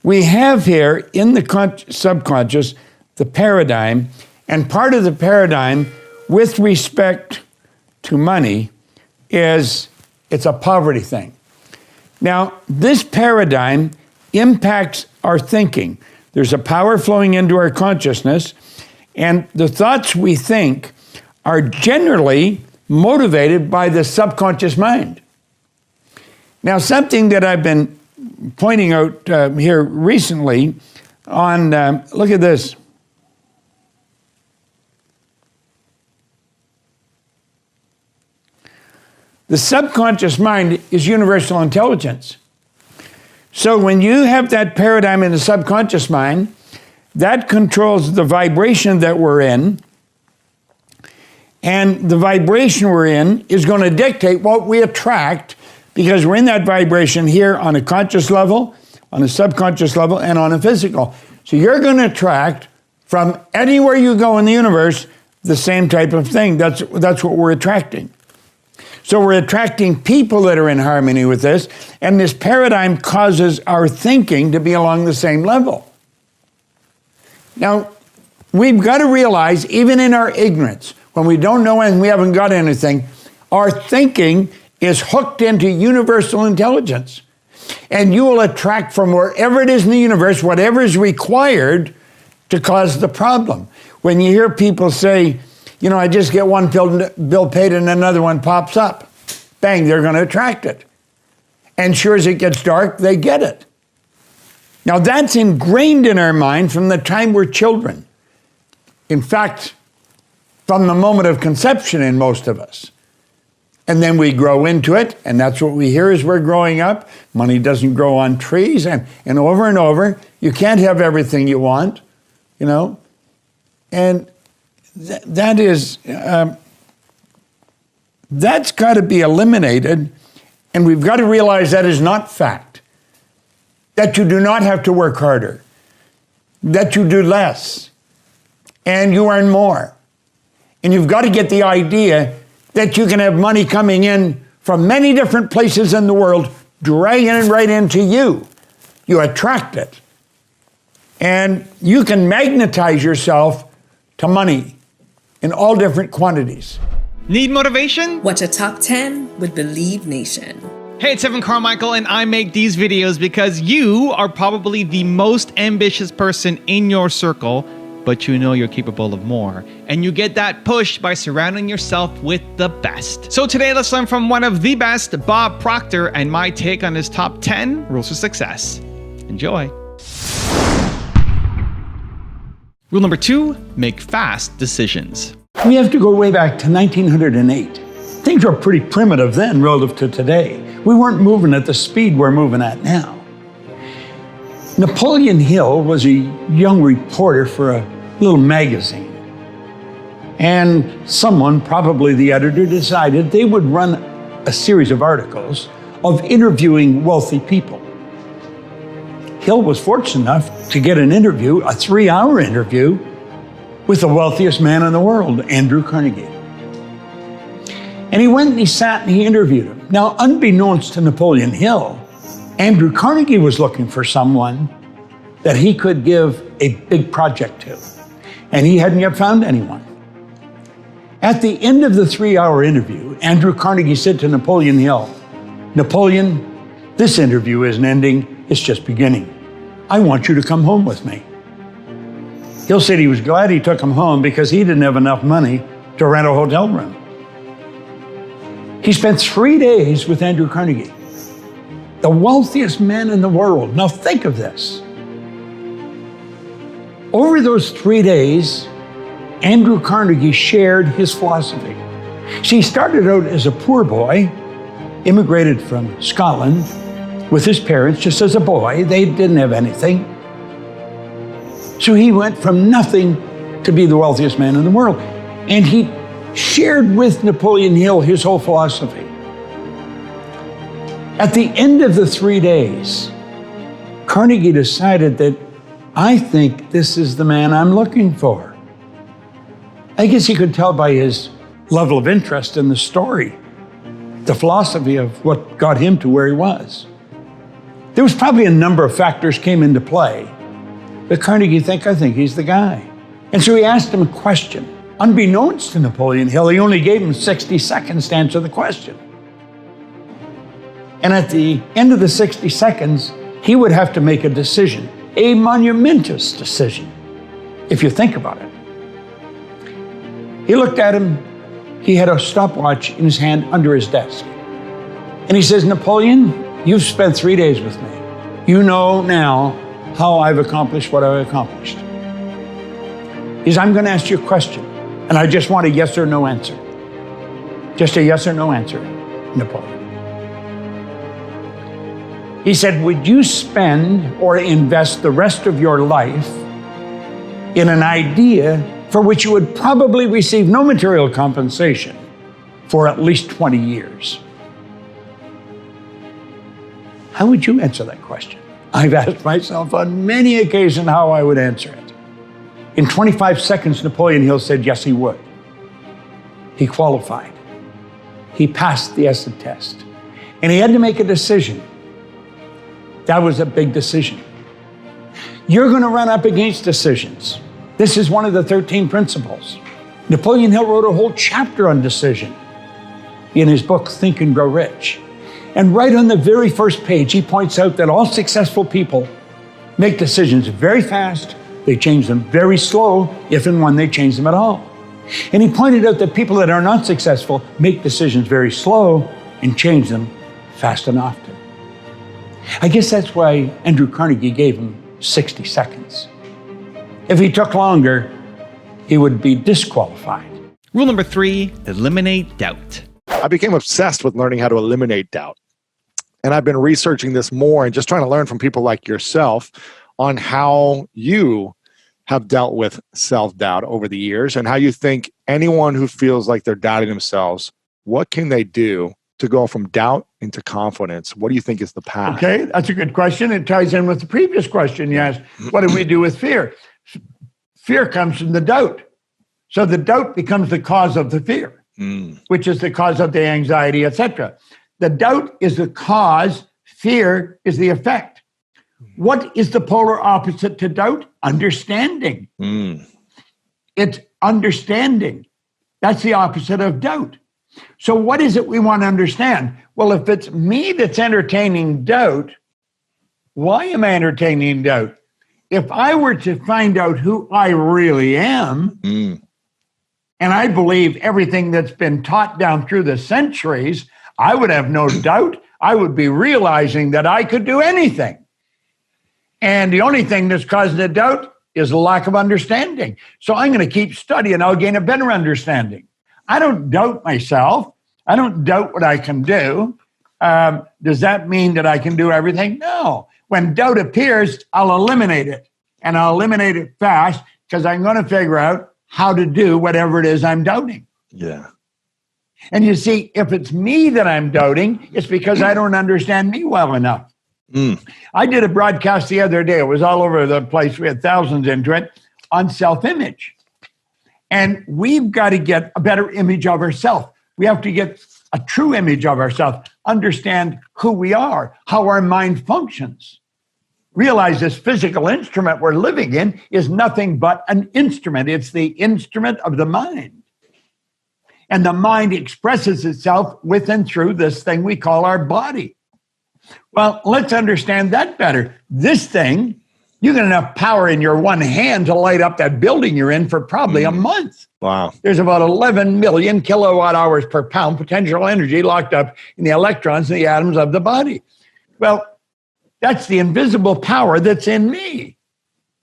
We have here in the subconscious the paradigm, and part of the paradigm with respect to money is it's a poverty thing. Now, this paradigm impacts our thinking. There's a power flowing into our consciousness, and the thoughts we think are generally motivated by the subconscious mind. Now, something that I've been pointing out here recently on, look at this. The subconscious mind is universal intelligence. So when you have that paradigm in the subconscious mind, that controls the vibration that we're in, and the vibration we're in is going to dictate what we attract, because we're in that vibration here on a conscious level, on a subconscious level, and on a physical. So you're going to attract from anywhere you go in the universe the same type of thing. That's what we're attracting. So we're attracting people that are in harmony with this, and this paradigm causes our thinking to be along the same level. Now, we've got to realize, even in our ignorance, when we don't know and we haven't got anything, our thinking is hooked into universal intelligence. And you will attract from wherever it is in the universe, whatever is required to cause the problem. When you hear people say, you know, I just get one bill paid and another one pops up, bang, they're going to attract it. And sure as it gets dark, they get it. Now that's ingrained in our mind from the time we're children. In fact, from the moment of conception in most of us. And then we grow into it, and that's what we hear as we're growing up. Money doesn't grow on trees, and over. You can't have everything you want, you know. And that's got to be eliminated, and we've got to realize that is not fact. That you do not have to work harder, that you do less, and you earn more. And you've got to get the idea that you can have money coming in from many different places in the world, dragging it right into you. You attract it. And you can magnetize yourself to money in all different quantities. Need motivation? Watch a top 10 with Believe Nation. Hey, it's Carmichael, and I make these videos because you are probably the most ambitious person in your circle, but you know you're capable of more. And you get that push by surrounding yourself with the best. So today, let's learn from one of the best, Bob Proctor, and my take on his top 10 rules for success. Enjoy. Rule number 2, make fast decisions. We have to go way back to 1908. Things were pretty primitive then relative to today. We weren't moving at the speed we're moving at now. Napoleon Hill was a young reporter for a little magazine. And someone, probably the editor, decided they would run a series of articles of interviewing wealthy people. Hill was fortunate enough to get an interview, a 3-hour interview, with the wealthiest man in the world, Andrew Carnegie. And he went and he sat and he interviewed him. Now, unbeknownst to Napoleon Hill, Andrew Carnegie was looking for someone that he could give a big project to, and he hadn't yet found anyone. At the end of the 3-hour interview, Andrew Carnegie said to Napoleon Hill, "Napoleon, this interview isn't ending, it's just beginning. I want you to come home with me." Hill said he was glad he took him home because he didn't have enough money to rent a hotel room. He spent 3 days with Andrew Carnegie, the wealthiest man in the world. Now think of this. Over those 3 days, Andrew Carnegie shared his philosophy. See, he started out as a poor boy, immigrated from Scotland with his parents just as a boy. They didn't have anything. So he went from nothing to be the wealthiest man in the world. And he shared with Napoleon Hill his whole philosophy. At the end of the 3 days, Carnegie decided that, I think this is the man I'm looking for. I guess he could tell by his level of interest in the story, the philosophy of what got him to where he was. There was probably a number of factors came into play. But Carnegie I think he's the guy. And so he asked him a question. Unbeknownst to Napoleon Hill, he only gave him 60 seconds to answer the question. And at the end of the 60 seconds, he would have to make a decision, a monumentous decision, if you think about it. He looked at him. He had a stopwatch in his hand under his desk. And he says, Napoleon, you've spent 3 days with me. You know now how I've accomplished what I've accomplished. He says, I'm going to ask you a question, and I just want a yes or no answer. Just a yes or no answer, Napoleon. He said, would you spend or invest the rest of your life in an idea for which you would probably receive no material compensation for at least 20 years? How would you answer that question? I've asked myself on many occasions how I would answer it. In 25 seconds, Napoleon Hill said, yes, he would. He qualified. He passed the essay test. And he had to make a decision. That was a big decision. You're going to run up against decisions. This is one of the 13 principles. Napoleon Hill wrote a whole chapter on decision in his book, Think and Grow Rich. And right on the very first page, he points out that all successful people make decisions very fast. They change them very slow, if and when they change them at all. And he pointed out that people that are not successful make decisions very slow and change them fast and often. I guess that's why Andrew Carnegie gave him 60 seconds. If he took longer, he would be disqualified. Rule number 3, eliminate doubt. I became obsessed with learning how to eliminate doubt. And I've been researching this more and just trying to learn from people like yourself on how you have dealt with self-doubt over the years and how you think anyone who feels like they're doubting themselves, what can they do to go from doubt into confidence? What do you think is the path? Okay, that's a good question. It ties in with the previous question you asked. What do we do with fear? Fear comes from the doubt. So the doubt becomes the cause of the fear, which is the cause of the anxiety, etc. The doubt is the cause, fear is the effect. What is the polar opposite to doubt? Understanding. It's understanding. That's the opposite of doubt. So what is it we want to understand? Well, if it's me that's entertaining doubt, why am I entertaining doubt? If I were to find out who I really am, and I believe everything that's been taught down through the centuries, I would have no doubt. I would be realizing that I could do anything. And the only thing that's causing the doubt is a lack of understanding. So I'm going to keep studying. I'll gain a better understanding. I don't doubt myself. I don't doubt what I can do. Does that mean that I can do everything? No. When doubt appears, I'll eliminate it. And I'll eliminate it fast because I'm going to figure out how to do whatever it is I'm doubting. Yeah. And you see, if it's me that I'm doubting, it's because I don't understand me well enough. I did a broadcast the other day. It was all over the place. We had thousands into it on self-image. And we've got to get a better image of ourselves. We have to get a true image of ourselves, understand who we are, how our mind functions. Realize this physical instrument we're living in is nothing but an instrument. It's the instrument of the mind. And the mind expresses itself with and through this thing we call our body. Well, let's understand that better. This thing, you got enough power in your one hand to light up that building you're in for probably a month. Wow. There's about 11 million kilowatt hours per pound potential energy locked up in the electrons and the atoms of the body. Well, that's the invisible power that's in me.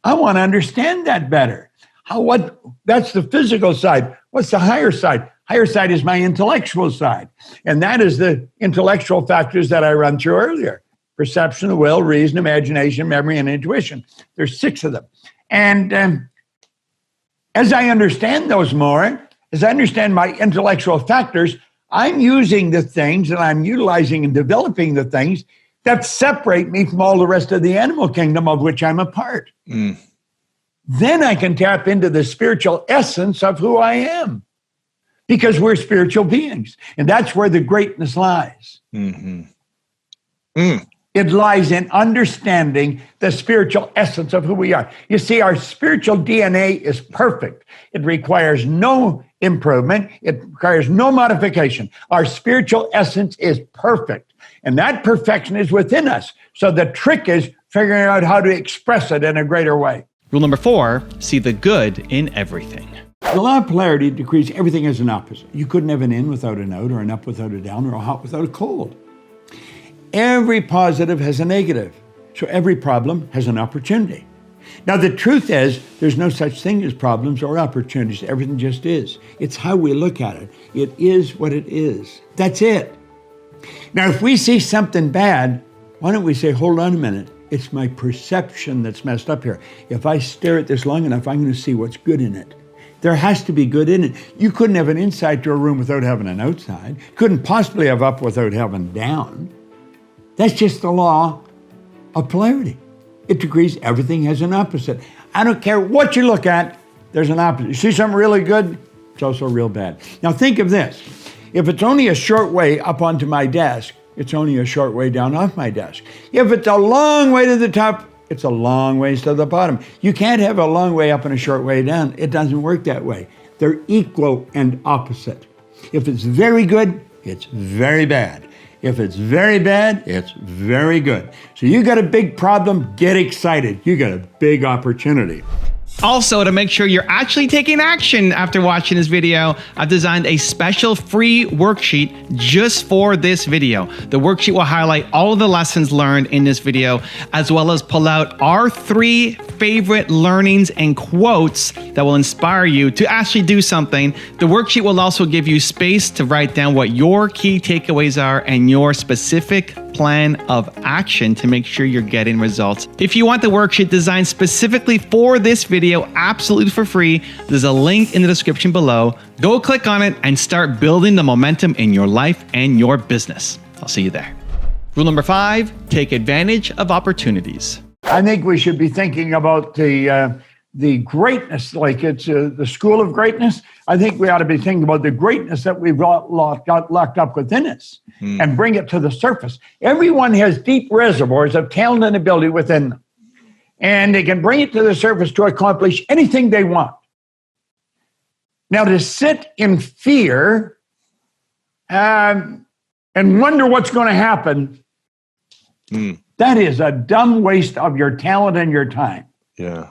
I want to understand that better. That's the physical side. What's the higher side? Higher side is my intellectual side. And that is the intellectual factors that I run through earlier. Perception, the will, reason, imagination, memory, and intuition. There's 6 of them. And as I understand those more, as I understand my intellectual factors, I'm using the things and I'm utilizing and developing the things that separate me from all the rest of the animal kingdom of which I'm a part. Then I can tap into the spiritual essence of who I am. Because we're spiritual beings. And that's where the greatness lies. It's It lies in understanding the spiritual essence of who we are. You see, our spiritual DNA is perfect. It requires no improvement. It requires no modification. Our spiritual essence is perfect. And that perfection is within us. So the trick is figuring out how to express it in a greater way. Rule number 4, see the good in everything. The law of polarity decrees everything as an opposite. You couldn't have an in without an out, or an up without a down, or a hot without a cold. Every positive has a negative. So every problem has an opportunity. Now, the truth is, there's no such thing as problems or opportunities. Everything just is. It's how we look at it. It is what it is. That's it. Now, if we see something bad, why don't we say, hold on a minute. It's my perception that's messed up here. If I stare at this long enough, I'm going to see what's good in it. There has to be good in it. You couldn't have an inside to a room without having an outside. Couldn't possibly have up without having down. That's just the law of polarity. It decrees everything has an opposite. I don't care what you look at, there's an opposite. You see something really good, it's also real bad. Now think of this. If it's only a short way up onto my desk, it's only a short way down off my desk. If it's a long way to the top, it's a long ways to the bottom. You can't have a long way up and a short way down. It doesn't work that way. They're equal and opposite. If it's very good, it's very bad. If it's very bad, it's very good. So you got a big problem, get excited. You got a big opportunity. Also, to make sure you're actually taking action after watching this video, I've designed a special free worksheet just for this video. The worksheet will highlight all of the lessons learned in this video, as well as pull out our 3 favorite learnings and quotes that will inspire you to actually do something. The worksheet will also give you space to write down what your key takeaways are and your specific plan of action to make sure you're getting results. If you want the worksheet designed specifically for this video, absolutely for free, there's a link in the description below. Go click on it and start building the momentum in your life and your business. I'll see you there. Rule number 5, take advantage of opportunities. I think we should be thinking about the greatness, like it's the school of greatness. I think we ought to be thinking about the greatness that we've got locked up within us and bring it to the surface. Everyone has deep reservoirs of talent and ability within them, and they can bring it to the surface to accomplish anything they want. Now, to sit in fear and wonder what's going to happen, that is a dumb waste of your talent and your time. Yeah.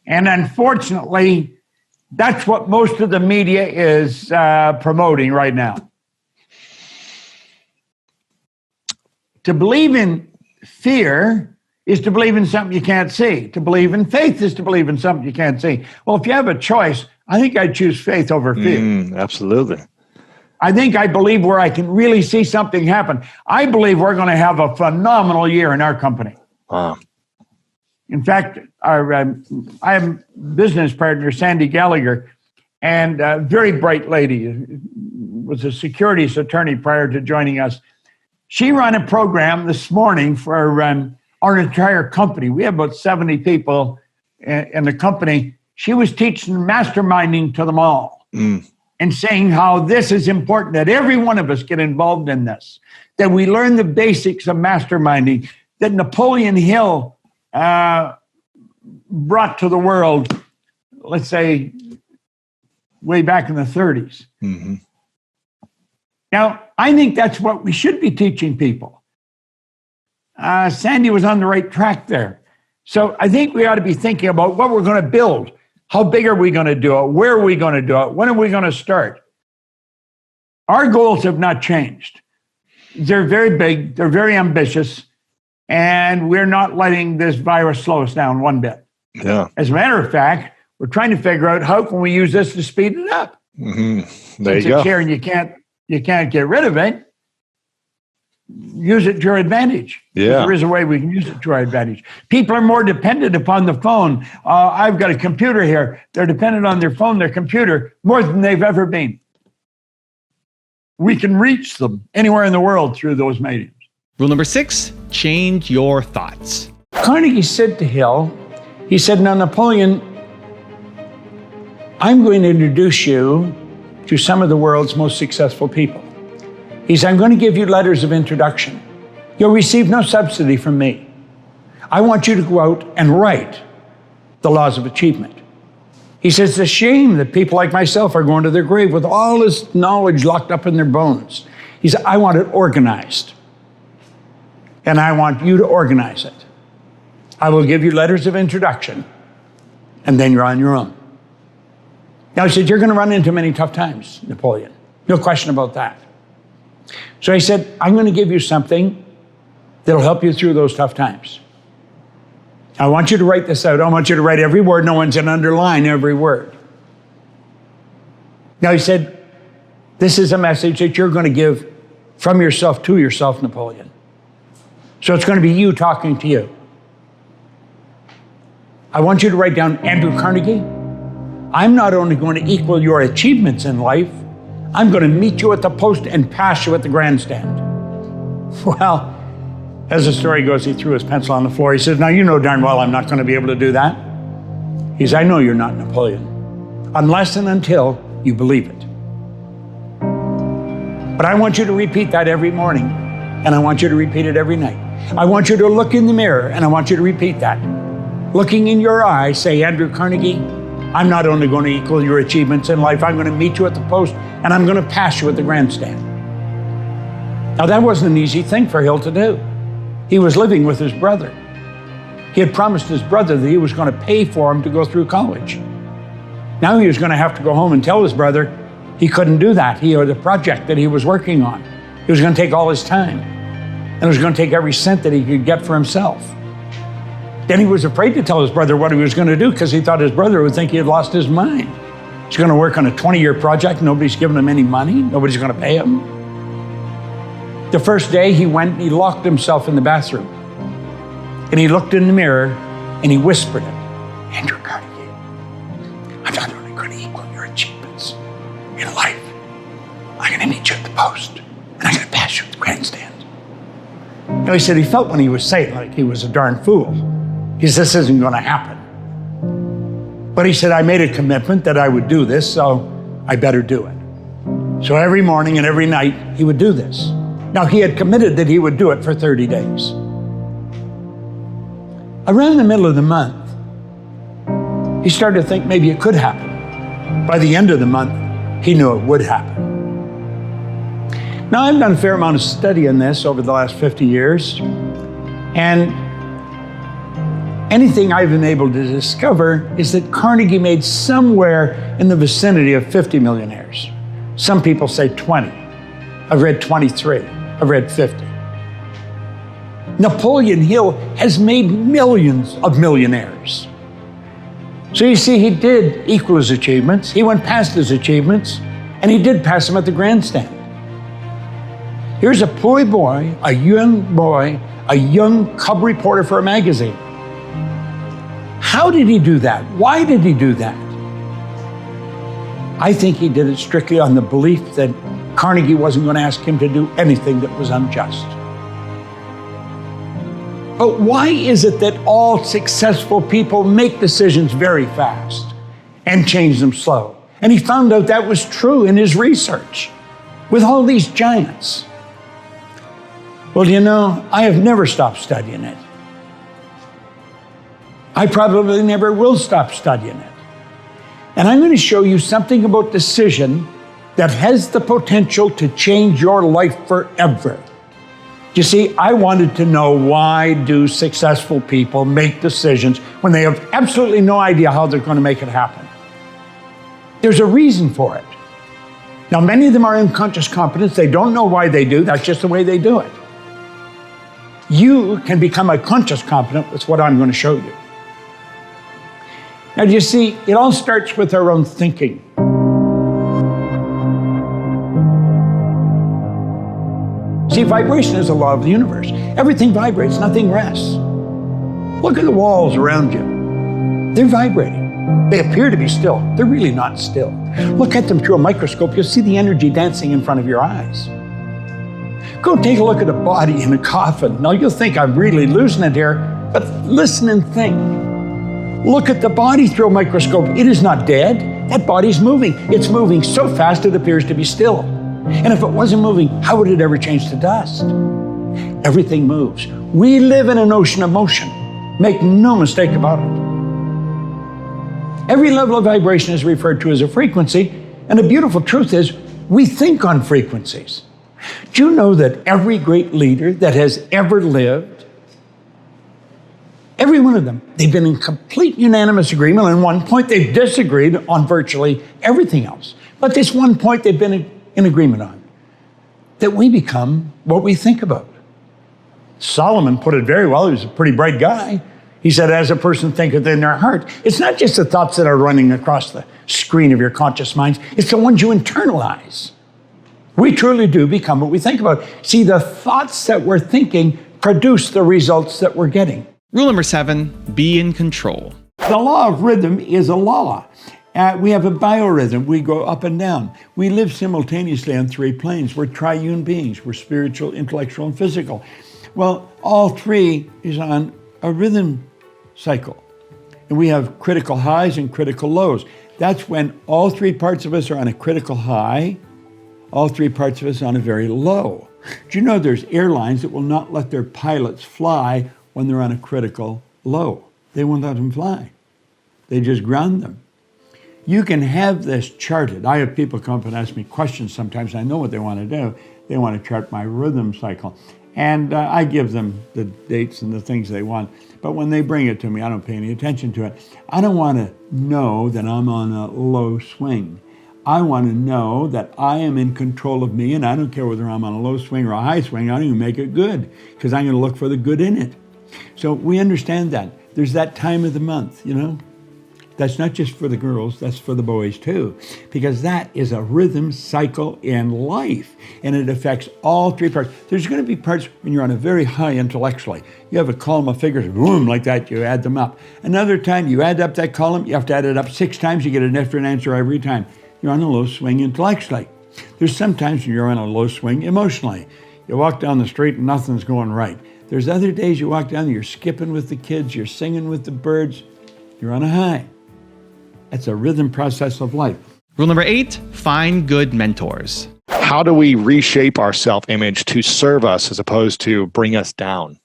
And unfortunately, that's what most of the media is promoting right now. To believe in fear is to believe in something you can't see. To believe in faith is to believe in something you can't see. Well, if you have a choice, I think I'd choose faith over fear. Absolutely. I think I believe where I can really see something happen. I believe we're going to have a phenomenal year in our company. Wow. In fact, I have business partner, Sandy Gallagher, and a very bright lady, was a securities attorney prior to joining us. She ran a program this morning for our entire company. We have about 70 people in the company. She was teaching masterminding to them all and saying how this is important, that every one of us get involved in this, that we learn the basics of masterminding, that Napoleon Hill brought to the world, let's say, way back in the 30s. Now, I think that's what we should be teaching people. Sandy was on the right track there. So I think we ought to be thinking about what we're going to build. How big are we going to do it? Where are we going to do it? When are we going to start? Our goals have not changed. They're very big. They're very ambitious. And we're not letting this virus slow us down one bit. Yeah. As a matter of fact, we're trying to figure out how can we use this to speed it up. There It's you go. a chair and you can't get rid of it. Use it to your advantage. Yeah. There is a way we can use it to our advantage. People are more dependent upon the phone. I've got a computer here. They're dependent on their phone, their computer, more than they've ever been. We can reach them anywhere in the world through those mediums. Rule number 6, change your thoughts. Carnegie said to Hill, he said, now, Napoleon, I'm going to introduce you to some of the world's most successful people. He said, I'm going to give you letters of introduction. You'll receive no subsidy from me. I want you to go out and write the laws of achievement. He says, it's a shame that people like myself are going to their grave with all this knowledge locked up in their bones. He said, I want it organized. And I want you to organize it. I will give you letters of introduction, and then you're on your own. Now, he said, you're going to run into many tough times, Napoleon. No question about that. So he said, I'm going to give you something that'll help you through those tough times. I want you to write this out. I want you to write every word. No one's going to underline every word. Now, he said, this is a message that you're going to give from yourself to yourself, Napoleon. So it's going to be you talking to you. I want you to write down Andrew Carnegie. I'm not only going to equal your achievements in life, I'm going to meet you at the post and pass you at the grandstand. Well, as the story goes, he threw his pencil on the floor. He says, now you know darn well I'm not going to be able to do that. He says, I know you're not Napoleon, unless and until you believe it. But I want you to repeat that every morning, and I want you to repeat it every night. I want you to look in the mirror, and I want you to repeat that. Looking in your eyes, say, Andrew Carnegie, I'm not only going to equal your achievements in life, I'm going to meet you at the post, and I'm going to pass you at the grandstand. Now, that wasn't an easy thing for Hill to do. He was living with his brother. He had promised his brother that he was going to pay for him to go through college. Now he was going to have to go home and tell his brother he couldn't do that. He had a project that he was working on. It was going to take all his time, and it was going to take every cent that he could get for himself. Then he was afraid to tell his brother what he was going to do because he thought his brother would think he had lost his mind. He's going to work on a 20-year project. Nobody's giving him any money. Nobody's going to pay him. The first day he went and he locked himself in the bathroom. And he looked in the mirror and he whispered it. Andrew Carnegie, I'm not only going to equal your achievements in life, I'm going to meet you at the post and I'm going to pass you at the grandstand. Now, he said he felt when he was saying like he was a darn fool. He said, this isn't going to happen. But he said, I made a commitment that I would do this, so I better do it. So every morning and every night he would do this. Now, he had committed that he would do it for 30 days. Around the middle of the month, he started to think maybe it could happen. By the end of the month, he knew it would happen. Now, I've done a fair amount of study on this over the last 50 years, and anything I've been able to discover is that Carnegie made somewhere in the vicinity of 50 millionaires. Some people say 20. I've read 23. I've read 50. Napoleon Hill has made millions of millionaires. So you see, he did equal his achievements. He went past his achievements, and he did pass them at the grandstand. Here's a poor boy, a young cub reporter for a magazine. How did he do that? Why did he do that? I think he did it strictly on the belief that Carnegie wasn't going to ask him to do anything that was unjust. But why is it that all successful people make decisions very fast and change them slow? And he found out that was true in his research with all these giants. Well, you know, I have never stopped studying it. I probably never will stop studying it. And I'm going to show you something about decision that has the potential to change your life forever. You see, I wanted to know, why do successful people make decisions when they have absolutely no idea how they're going to make it happen? There's a reason for it. Now, many of them are unconscious competence. They don't know why they do. That's just the way they do it. You can become a conscious competent with what I'm going to show you. Now, do you see, it all starts with our own thinking. See, vibration is a law of the universe. Everything vibrates, nothing rests. Look at the walls around you. They're vibrating. They appear to be still. They're really not still. Look at them through a microscope. You'll see the energy dancing in front of your eyes. Go take a look at a body in a coffin. Now, you'll think I'm really losing it here, but listen and think. Look at the body through a microscope. It is not dead. That body's moving. It's moving so fast it appears to be still. And if it wasn't moving, how would it ever change to dust? everything moves. We live in an ocean of motion. Make no mistake about it. Every level of vibration is referred to as a frequency, and the beautiful truth is we think on frequencies. Do you know that every great leader that has ever lived, every one of them, they've been in complete unanimous agreement on one point. They've disagreed on virtually everything else. But this one point they've been in agreement on, that we become what we think about. Solomon put it very well. He was a pretty bright guy. He said, as a person thinketh in their heart. It's not just the thoughts that are running across the screen of your conscious minds. It's the ones you internalize. We truly do become what we think about. See, the thoughts that we're thinking produce the results that we're getting. Rule number 7, be in control. The law of rhythm is a law. We have a biorhythm. We go up and down. We live simultaneously on 3 planes. We're triune beings. We're spiritual, intellectual, and physical. Well, all 3 is on a rhythm cycle. And we have critical highs and critical lows. That's when all 3 parts of us are on a critical high, all 3 parts of us on a very low. Do you know there's airlines that will not let their pilots fly when they're on a critical low? They won't let them fly. They just ground them. You can have this charted. I have people come up and ask me questions sometimes. I know what they want to do. They want to chart my rhythm cycle. And I give them the dates and the things they want. But when they bring it to me, I don't pay any attention to it. I don't want to know that I'm on a low swing. I want to know that I am in control of me, and I don't care whether I'm on a low swing or a high swing. I don't even make it good, because I'm going to look for the good in it. So we understand that. There's that time of the month, you know. That's not just for the girls, that's for the boys too, because that is a rhythm cycle in life, and it affects all 3 parts. There's going to be parts when you're on a very high intellectually. You have a column of figures, boom, like that, you add them up. Another time you add up that column, you have to add it up 6 times, you get a different answer every time. You're on a low swing intellectually. There's sometimes when you're on a low swing emotionally. You walk down the street and nothing's going right. There's other days you walk down, you're skipping with the kids, you're singing with the birds, you're on a high. That's a rhythm process of life. Rule number 8, find good mentors. How do we reshape our self-image to serve us as opposed to bring us down?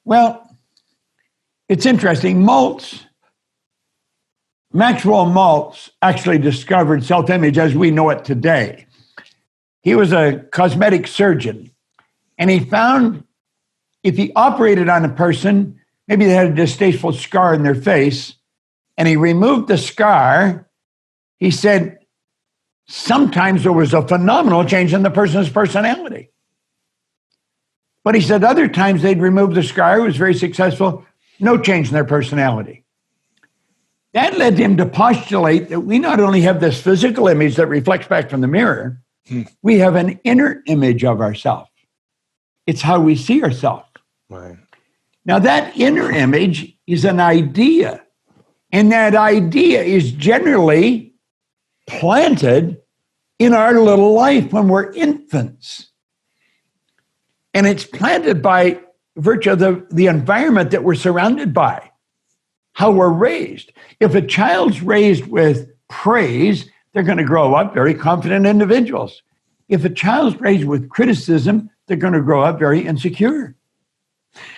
Well, it's interesting. Maxwell Maltz actually discovered self-image as we know it today. He was a cosmetic surgeon, and he found if he operated on a person, maybe they had a distasteful scar in their face, and he removed the scar, he said, sometimes there was a phenomenal change in the person's personality. But he said other times they'd remove the scar, it was very successful, no change in their personality. That led him to postulate that we not only have this physical image that reflects back from the mirror, we have an inner image of ourselves. It's how we see ourselves. Right. Now that inner image is an idea. And that idea is generally planted in our little life when we're infants. And it's planted by virtue of the environment that we're surrounded by, how we're raised. If a child's raised with praise, they're going to grow up very confident individuals. If a child's raised with criticism, they're going to grow up very insecure.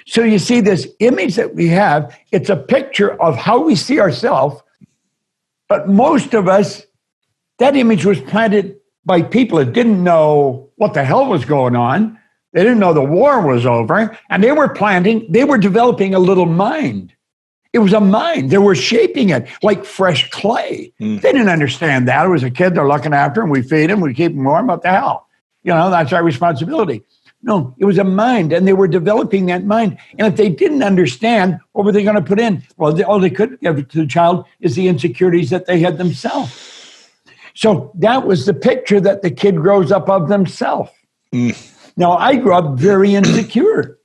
So you see this image that we have, it's a picture of how we see ourselves, but most of us, that image was planted by people that didn't know what the hell was going on. They didn't know the war was over, and they were developing a little mind. It was a mind. They were shaping it like fresh clay. They didn't understand that. It was a kid they're looking after, and we feed him, we keep him warm. What the hell? You know, that's our responsibility. No, it was a mind, and they were developing that mind. And if they didn't understand, what were they going to put in? Well, all they could give to the child is the insecurities that they had themselves. So that was the picture that the kid grows up of themselves. Now, I grew up very insecure.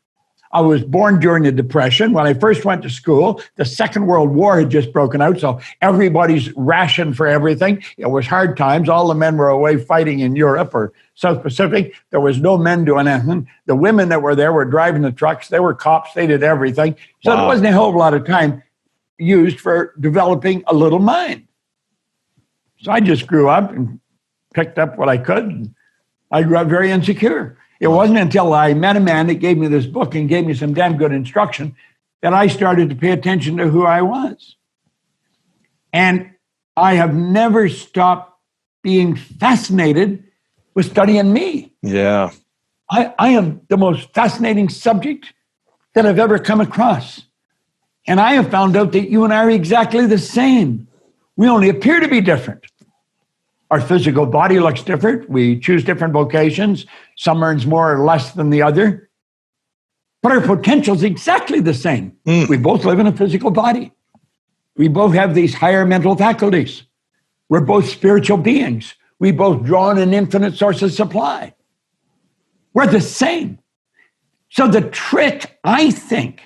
I was born during the Depression. When I first went to school, the Second World War had just broken out, so everybody's rationed for everything. It was hard times. All the men were away fighting in Europe or South Pacific. There was no men doing anything. The women that were there were driving the trucks. They were cops. They did everything. So there wasn't a whole lot of time used for developing a little mind. So I just grew up and picked up what I could. I grew up very insecure. It wasn't until I met a man that gave me this book and gave me some damn good instruction that I started to pay attention to who I was. And I have never stopped being fascinated with studying me. Yeah. I am the most fascinating subject that I've ever come across. And I have found out that you and I are exactly the same. We only appear to be different. Our physical body looks different. We choose different vocations. Some earns more or less than the other. But our potential is exactly the same. We both live in a physical body. We both have these higher mental faculties. We're both spiritual beings. We both draw on an infinite source of supply. We're the same. So the trick, I think,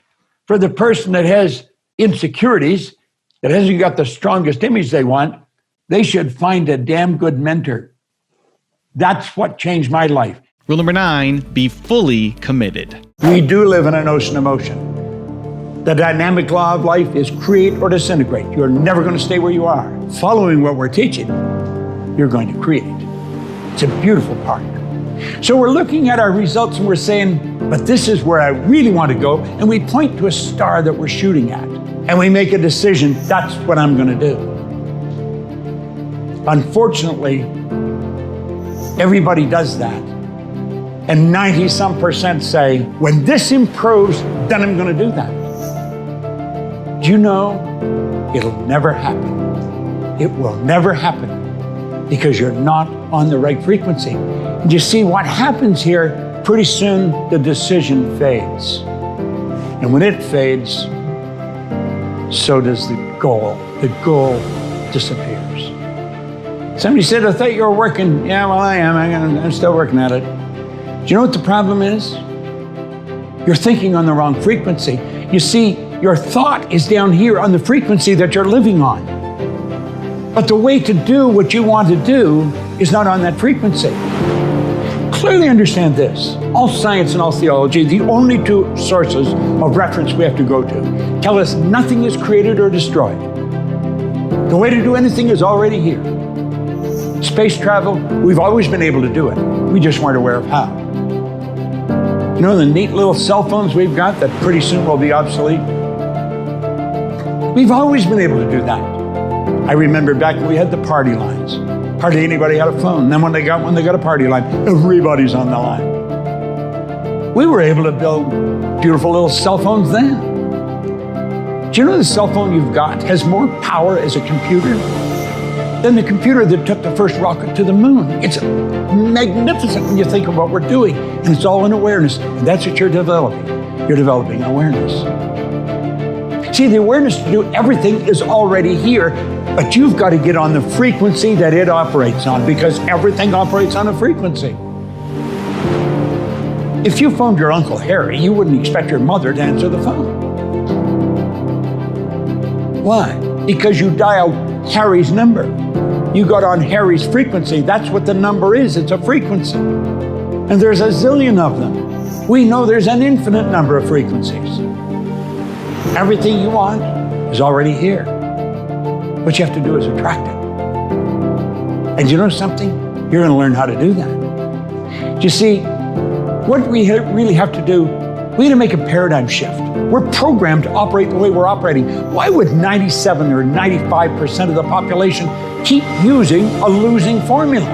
for the person that has insecurities, that hasn't got the strongest image they want, they should find a damn good mentor. That's what changed my life. Rule number 9, be fully committed. We do live in an ocean of motion. The dynamic law of life is create or disintegrate. You're never going to stay where you are. Following what we're teaching, you're going to create. It's a beautiful part. So we're looking at our results and we're saying, but this is where I really want to go. And we point to a star that we're shooting at. And we make a decision, that's what I'm going to do. Unfortunately, everybody does that. And 90-some% say, when this improves, then I'm going to do that. Do you know, it'll never happen. It will never happen because you're not on the right frequency. And you see what happens here, pretty soon the decision fades. And when it fades, so does the goal. The goal disappears. Somebody said, I thought you were working. Yeah, well, I am. I'm still working at it. Do you know what the problem is? You're thinking on the wrong frequency. You see, your thought is down here on the frequency that you're living on. But the way to do what you want to do is not on that frequency. Clearly understand this. All science and all theology, the only two sources of reference we have to go to, tell us nothing is created or destroyed. The way to do anything is already here. Space travel, we've always been able to do it. We just weren't aware of how. You know the neat little cell phones we've got that pretty soon will be obsolete? We've always been able to do that. I remember back when we had the party lines. Hardly anybody had a phone. Then when they got one, they got a party line. Everybody's on the line. We were able to build beautiful little cell phones then. Do you know the cell phone you've got has more power as a computer than the computer that took the first rocket to the moon? It's magnificent when you think of what we're doing. And it's all in awareness. And that's what you're developing. You're developing awareness. See, the awareness to do everything is already here, but you've got to get on the frequency that it operates on, because everything operates on a frequency. If you phoned your Uncle Harry, you wouldn't expect your mother to answer the phone. Why? Because you dialed Harry's number. You got on Harry's frequency. That's what the number is. It's a frequency. And there's a zillion of them. We know there's an infinite number of frequencies. Everything you want is already here. What you have to do is attract it. And you know something? You're going to learn how to do that. You see, what we really have to do, we need to make a paradigm shift. We're programmed to operate the way we're operating. Why would 97 or 95% of the population keep using a losing formula?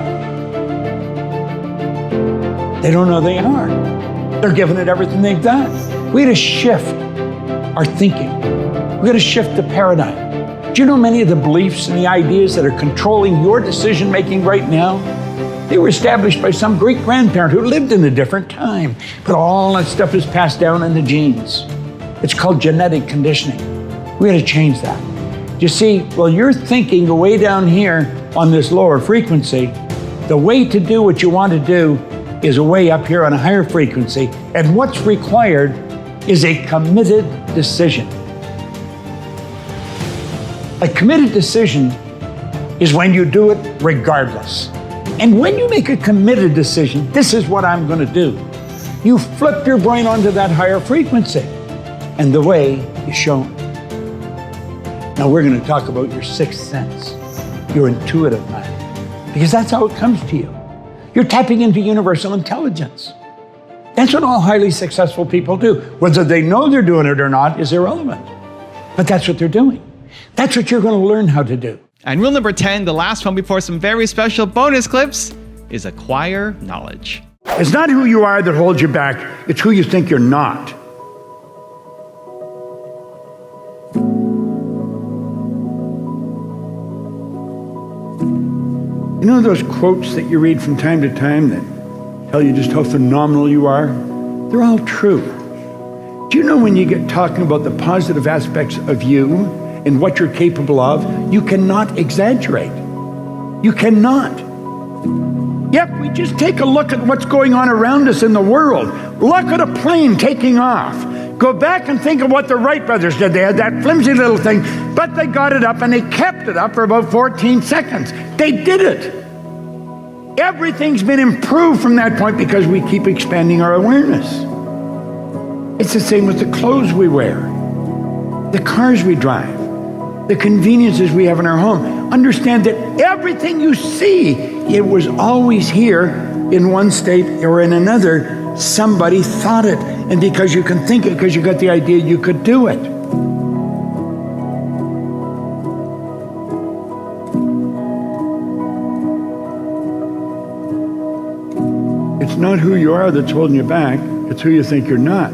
They don't know they are. They're giving it everything they've got. We had to shift our thinking. We got to shift the paradigm. Do you know many of the beliefs and the ideas that are controlling your decision-making right now? They were established by some great-grandparent who lived in a different time. But all that stuff is passed down in the genes. It's called genetic conditioning. We got to change that. You see, well, you're thinking way down here on this lower frequency. The way to do what you want to do is way up here on a higher frequency. And what's required is a committed decision. A committed decision is when you do it regardless. And when you make a committed decision, this is what I'm going to do. You flip your brain onto that higher frequency, and the way is shown. Now we're going to talk about your sixth sense, your intuitive mind, because that's how it comes to you. You're tapping into universal intelligence. That's what all highly successful people do. Whether they know they're doing it or not is irrelevant. But that's what they're doing. That's what you're going to learn how to do. And rule number 10, the last one before some very special bonus clips, is acquire knowledge. It's not who you are that holds you back. It's who you think you're not. You know those quotes that you read from time to time that tell you just how phenomenal you are? They're all true. Do you know when you get talking about the positive aspects of you and what you're capable of, you cannot exaggerate. You cannot. Yep, we just take a look at what's going on around us in the world. Look at a plane taking off. Go back and think of what the Wright brothers did. They had that flimsy little thing, but they got it up and they kept it up for about 14 seconds. They did it. Everything's been improved from that point because we keep expanding our awareness. It's the same with the clothes we wear, the cars we drive, the conveniences we have in our home. Understand that everything you see, it was always here in one state or in another. Somebody thought it. And because you can think it, because you got the idea, you could do it. It's not who you are that's holding you back. It's who you think you're not.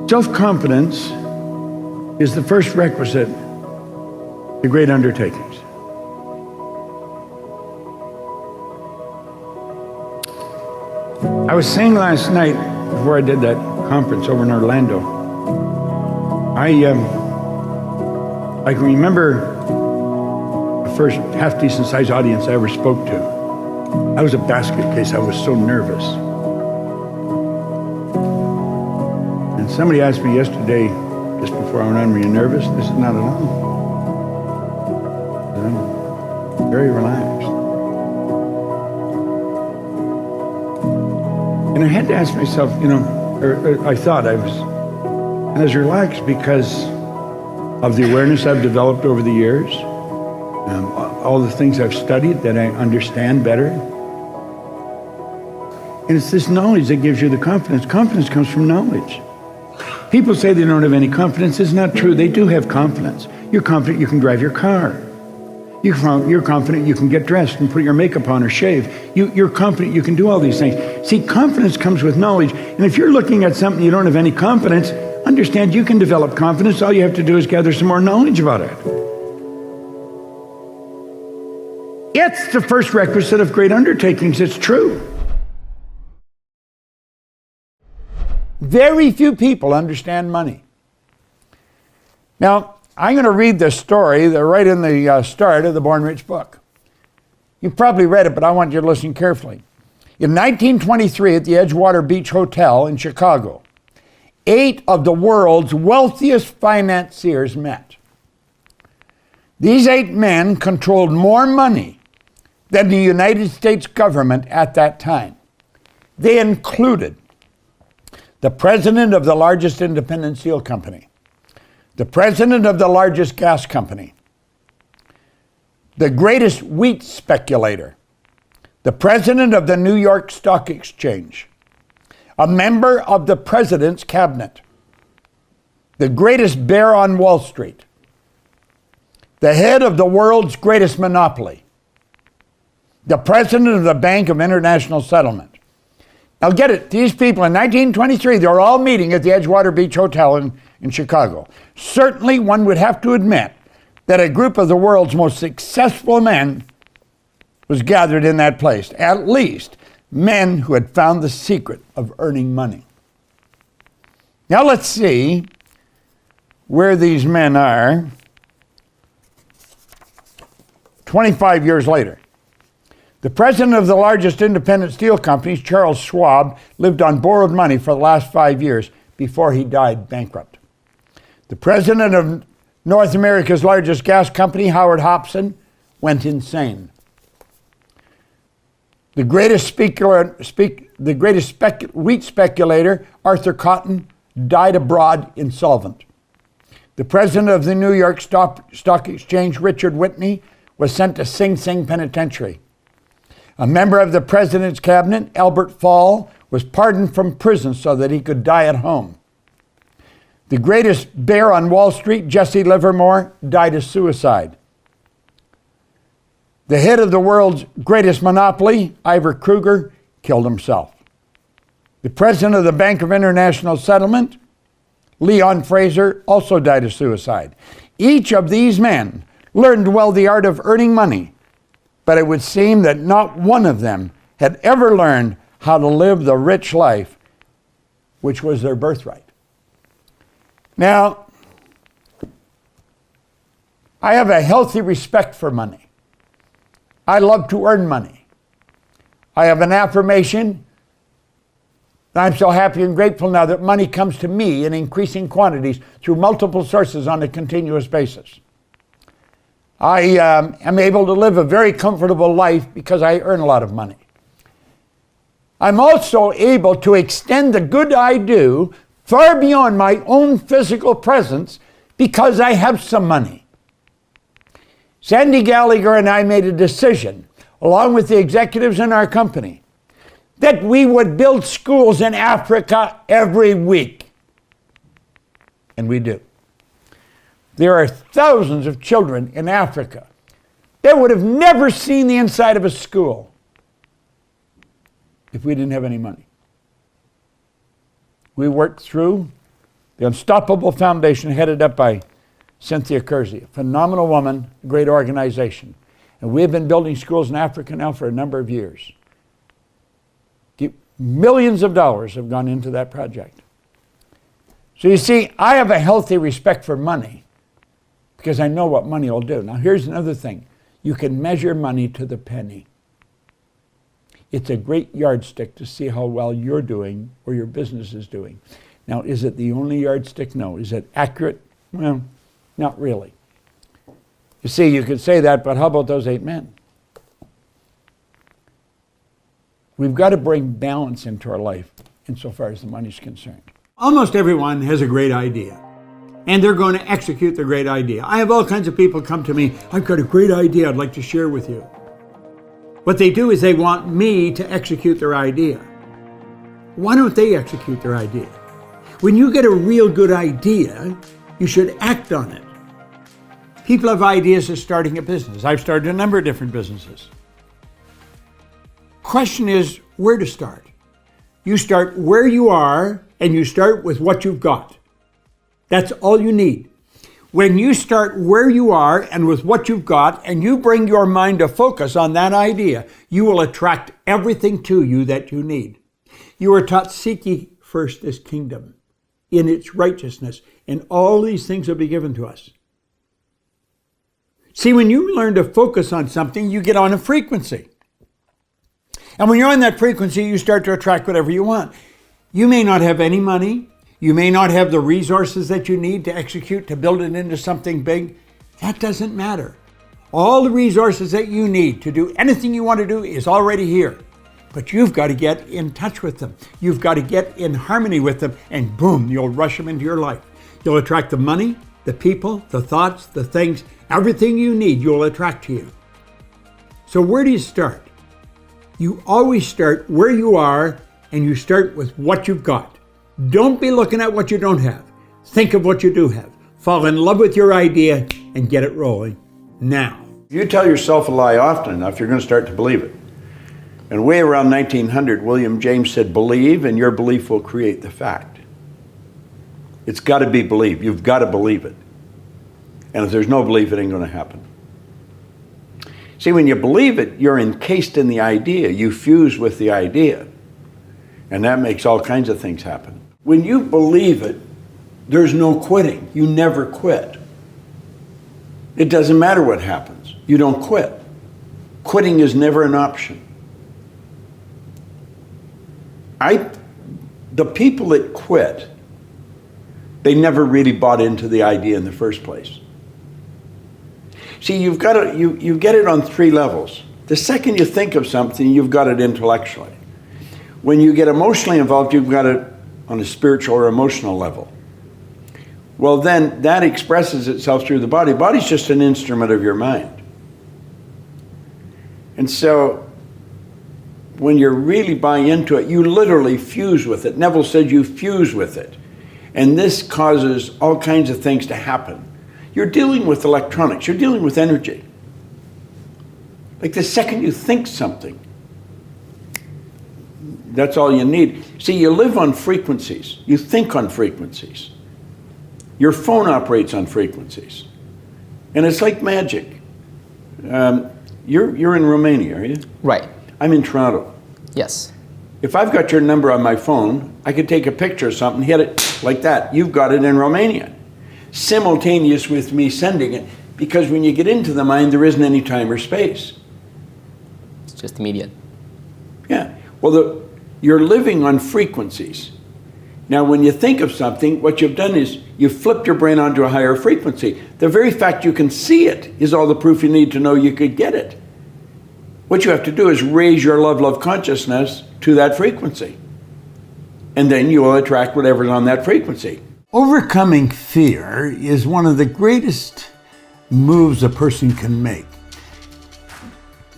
Self-confidence is the first requisite to great undertakings. I was saying last night, before I did that conference over in Orlando, I can remember the first half-decent sized audience I ever spoke to. I was a basket case. I was so nervous. And somebody asked me yesterday, just before I went on, were you nervous? This is not at all. I'm very relaxed. And I had to ask myself, I thought I was relaxed because of the awareness I've developed over the years, all the things I've studied that I understand better. And it's this knowledge that gives you the confidence. Confidence comes from knowledge. People say they don't have any confidence. It's not true. They do have confidence. You're confident you can drive your car. You're confident you can get dressed and put your makeup on or shave. You're confident you can do all these things. See, confidence comes with knowledge. And if you're looking at something you don't have any confidence, understand you can develop confidence. All you have to do is gather some more knowledge about it. It's the first requisite of great undertakings. It's true. Very few people understand money. Now, I'm going to read this story. They're right in the start of the Born Rich book. You've probably read it, but I want you to listen carefully. In 1923, at the Edgewater Beach Hotel in Chicago, 8 of the world's wealthiest financiers met. These 8 men controlled more money than the United States government at that time. They included the president of the largest independent steel company, the president of the largest gas company, the greatest wheat speculator, the president of the New York Stock Exchange, a member of the president's cabinet, the greatest bear on Wall Street, the head of the world's greatest monopoly, the president of the Bank of International Settlement. Now get it, these people in 1923, they were all meeting at the Edgewater Beach Hotel in Chicago. Certainly one would have to admit that a group of the world's most successful men was gathered in that place. At least men who had found the secret of earning money. Now let's see where these men are 25 years later. The president of the largest independent steel companies, Charles Schwab, lived on borrowed money for the last 5 years before he died bankrupt. The president of North America's largest gas company, Howard Hobson, went insane. The greatest wheat speculator, Arthur Cotton, died abroad insolvent. The president of the New York Stock Exchange, Richard Whitney, was sent to Sing Sing Penitentiary. A member of the president's cabinet, Albert Fall, was pardoned from prison so that he could die at home. The greatest bear on Wall Street, Jesse Livermore, died of suicide. The head of the world's greatest monopoly, Ivor Kruger, killed himself. The president of the Bank of International Settlement, Leon Fraser, also died of suicide. Each of these men learned well the art of earning money, but it would seem that not one of them had ever learned how to live the rich life, which was their birthright. Now, I have a healthy respect for money. I love to earn money. I have an affirmation that I'm so happy and grateful now that money comes to me in increasing quantities through multiple sources on a continuous basis. I am able to live a very comfortable life because I earn a lot of money. I'm also able to extend the good I do far beyond my own physical presence because I have some money. Sandy Gallagher and I made a decision, along with the executives in our company, that we would build schools in Africa every week. And we do. There are thousands of children in Africa that would have never seen the inside of a school if we didn't have any money. We worked through the Unstoppable Foundation headed up by Cynthia Kersey, a phenomenal woman, a great organization. And we have been building schools in Africa now for a number of years. Millions of dollars have gone into that project. So you see, I have a healthy respect for money because I know what money will do. Now here's another thing. You can measure money to the penny. It's a great yardstick to see how well you're doing or your business is doing. Now, is it the only yardstick? No. Is it accurate? Well, not really. You see, you could say that, but how about those 8 men? We've got to bring balance into our life insofar as the money's concerned. Almost everyone has a great idea, and they're going to execute their great idea. I have all kinds of people come to me, I've got a great idea I'd like to share with you. What they do is they want me to execute their idea. Why don't they execute their idea? When you get a real good idea, you should act on it. People have ideas of starting a business. I've started a number of different businesses. Question is where to start. You start where you are and you start with what you've got. That's all you need. When you start where you are and with what you've got and you bring your mind to focus on that idea, you will attract everything to you that you need. You are taught, seek ye first this kingdom in its righteousness, and all these things will be given to us. See, when you learn to focus on something, you get on a frequency. And when you're on that frequency, you start to attract whatever you want. You may not have any money. You may not have the resources that you need to execute, to build it into something big. That doesn't matter. All the resources that you need to do anything you want to do is already here. But you've got to get in touch with them. You've got to get in harmony with them, and boom, you'll rush them into your life. You'll attract the money, the people, the thoughts, the things, everything you need, you'll attract to you. So where do you start? You always start where you are, and you start with what you've got. Don't be looking at what you don't have. Think of what you do have. Fall in love with your idea and get it rolling now. If you tell yourself a lie often enough, you're going to start to believe it. And way around 1900, William James said, believe, and your belief will create the fact. It's got to be believed. You've got to believe it. And if there's no belief, it ain't going to happen. See, when you believe it, you're encased in the idea. You fuse with the idea. And that makes all kinds of things happen. When you believe it, there's no quitting. You never quit. It doesn't matter what happens. You don't quit. Quitting is never an option. The people that quit, they never really bought into the idea in the first place. See, you've got to, you get it on 3 levels. The second you think of something, you've got it intellectually. When you get emotionally involved, you've got it on a spiritual or emotional level. Well, then that expresses itself through the body. Body's just an instrument of your mind. And so when you really buy into it, you literally fuse with it. Neville said you fuse with it. And this causes all kinds of things to happen. You're dealing with electronics. You're dealing with energy. Like the second you think something, that's all you need. See, you live on frequencies. You think on frequencies. Your phone operates on frequencies. And it's like magic. You're in Romania, are you? Right. I'm in Toronto. Yes. If I've got your number on my phone, I could take a picture of something, hit it like that. You've got it in Romania. Simultaneous with me sending it, because when you get into the mind, there isn't any time or space. It's just immediate. Yeah. Well, you're living on frequencies. Now, when you think of something, what you've done is you've flipped your brain onto a higher frequency. The very fact you can see it is all the proof you need to know you could get it. What you have to do is raise your level of consciousness to that frequency. And then you will attract whatever's on that frequency. Overcoming fear is one of the greatest moves a person can make.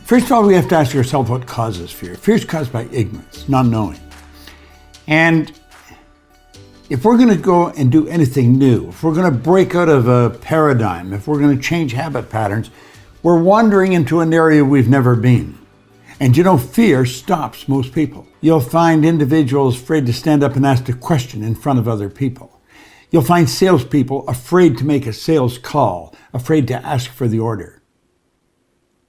First of all, we have to ask ourselves what causes fear. Fear is caused by ignorance, not knowing. And if we're going to go and do anything new, if we're going to break out of a paradigm, if we're going to change habit patterns, we're wandering into an area we've never been. And you know, fear stops most people. You'll find individuals afraid to stand up and ask a question in front of other people. You'll find salespeople afraid to make a sales call, afraid to ask for the order.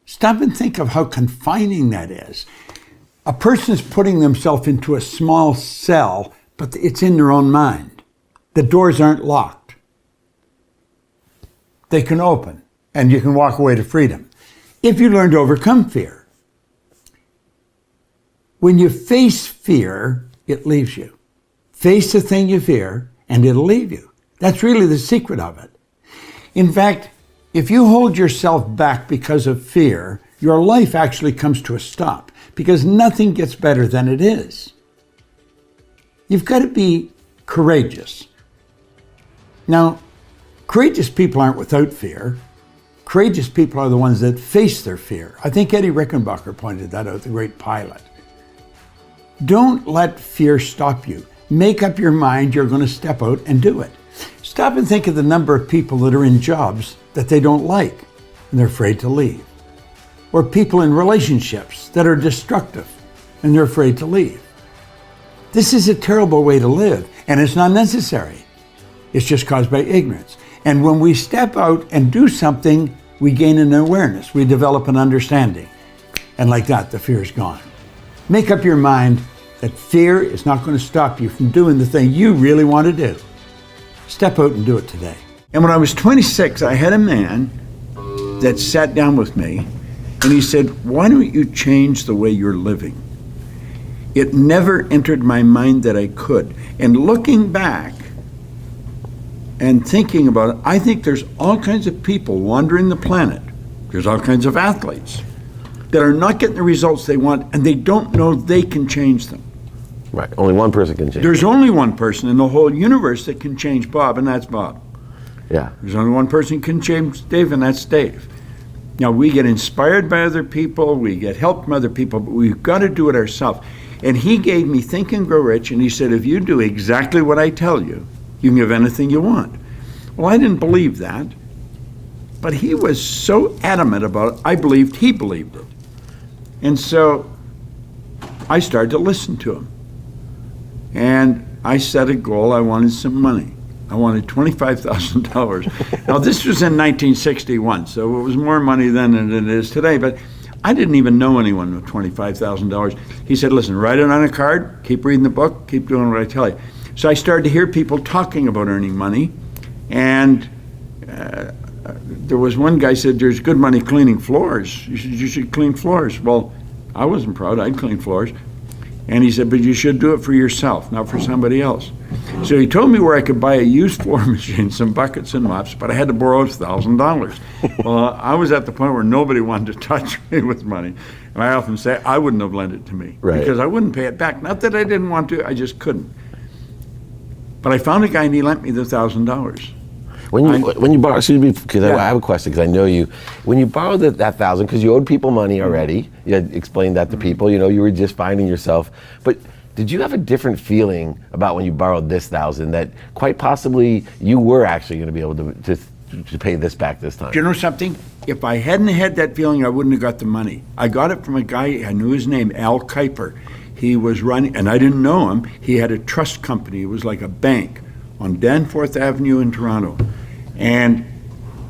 Stop and think of how confining that is. A person's putting themselves into a small cell, but it's in their own mind. The doors aren't locked. They can open, and you can walk away to freedom if you learn to overcome fear. When you face fear, it leaves you. Face the thing you fear, and it'll leave you. That's really the secret of it. In fact, if you hold yourself back because of fear, your life actually comes to a stop, because nothing gets better than it is. You've got to be courageous. Now, courageous people aren't without fear. Courageous people are the ones that face their fear. I think Eddie Rickenbacker pointed that out, the great pilot. Don't let fear stop you. Make up your mind you're going to step out and do it. Stop and think of the number of people that are in jobs that they don't like and they're afraid to leave. Or people in relationships that are destructive and they're afraid to leave. This is a terrible way to live, and it's not necessary. It's just caused by ignorance. And when we step out and do something, we gain an awareness. We develop an understanding. And like that, the fear is gone. Make up your mind that fear is not going to stop you from doing the thing you really want to do. Step out and do it today. And when I was 26, I had a man that sat down with me, and he said, "Why don't you change the way you're living?" It never entered my mind that I could. And looking back and thinking about it, I think there's all kinds of people wandering the planet. There's all kinds of athletes that are not getting the results they want, and they don't know they can change them. Right. Only one person can change. There's only one person in the whole universe that can change Bob, and that's Bob. Yeah. There's only one person who can change Dave, and that's Dave. Now, we get inspired by other people, we get help from other people, but we've got to do it ourselves. And he gave me Think and Grow Rich, and he said, if you do exactly what I tell you, you can have anything you want. Well, I didn't believe that, but he was so adamant about it, I believed he believed it. And so I started to listen to him. And I set a goal. I wanted some money. I wanted $25,000. Now, this was in 1961, so it was more money then than it is today, but I didn't even know anyone with $25,000. He said, listen, write it on a card, keep reading the book, keep doing what I tell you. So I started to hear people talking about earning money, and there was one guy said, there's good money cleaning floors. You should clean floors. Well, I wasn't proud. I'd clean floors. And he said, but you should do it for yourself, not for somebody else. So he told me where I could buy a used floor machine, some buckets and mops, but I had to borrow $1,000. Well, I was at the point where nobody wanted to touch me with money. And I often say, I wouldn't have lent it to me. Right. Because I wouldn't pay it back. Not that I didn't want to, I just couldn't. But I found a guy and he lent me the $1,000. When you borrow, excuse me, because Yeah. I have a question, because I know you. When you borrowed that 1,000, because you owed people money already, you had explained that to people. You were just finding yourself. But did you have a different feeling about when you borrowed this 1,000 that quite possibly you were actually going to be able to pay this back this time? Do you know something? If I hadn't had that feeling, I wouldn't have got the money. I got it from a guy, I knew his name, Al Kuiper. He was running, and I didn't know him, he had a trust company. It was like a bank on Danforth Avenue in Toronto. And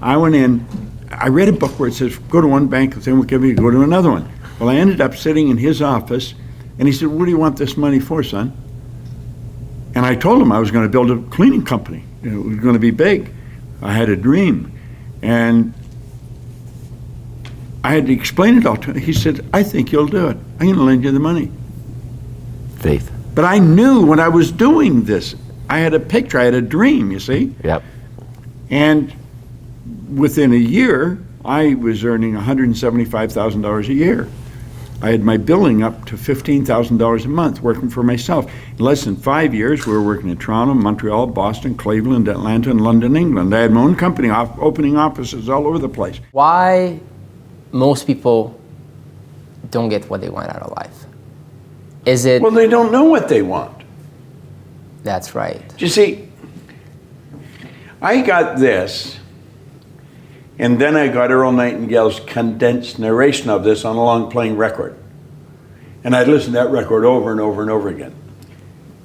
I went in, I read a book where it says, go to one bank and then we'll give you, go to another one. Well, I ended up sitting in his office, and he said, what do you want this money for, son? And I told him I was going to build a cleaning company. It was going to be big. I had a dream. And I had to explain it all to him. He said, I think you'll do it. I'm going to lend you the money. Faith. But I knew when I was doing this, I had a picture, I had a dream, you see? Yep. And within a year, I was earning $175,000 a year. I had my billing up to $15,000 a month working for myself. In less than 5 years, we were working in Toronto, Montreal, Boston, Cleveland, Atlanta, and London, England. I had my own company opening offices all over the place. Why most people don't get what they want out of life? Is it? Well, they don't know what they want. That's right. You see, I got this, and then I got Earl Nightingale's condensed narration of this on a long playing record. And I'd listen to that record over and over and over again.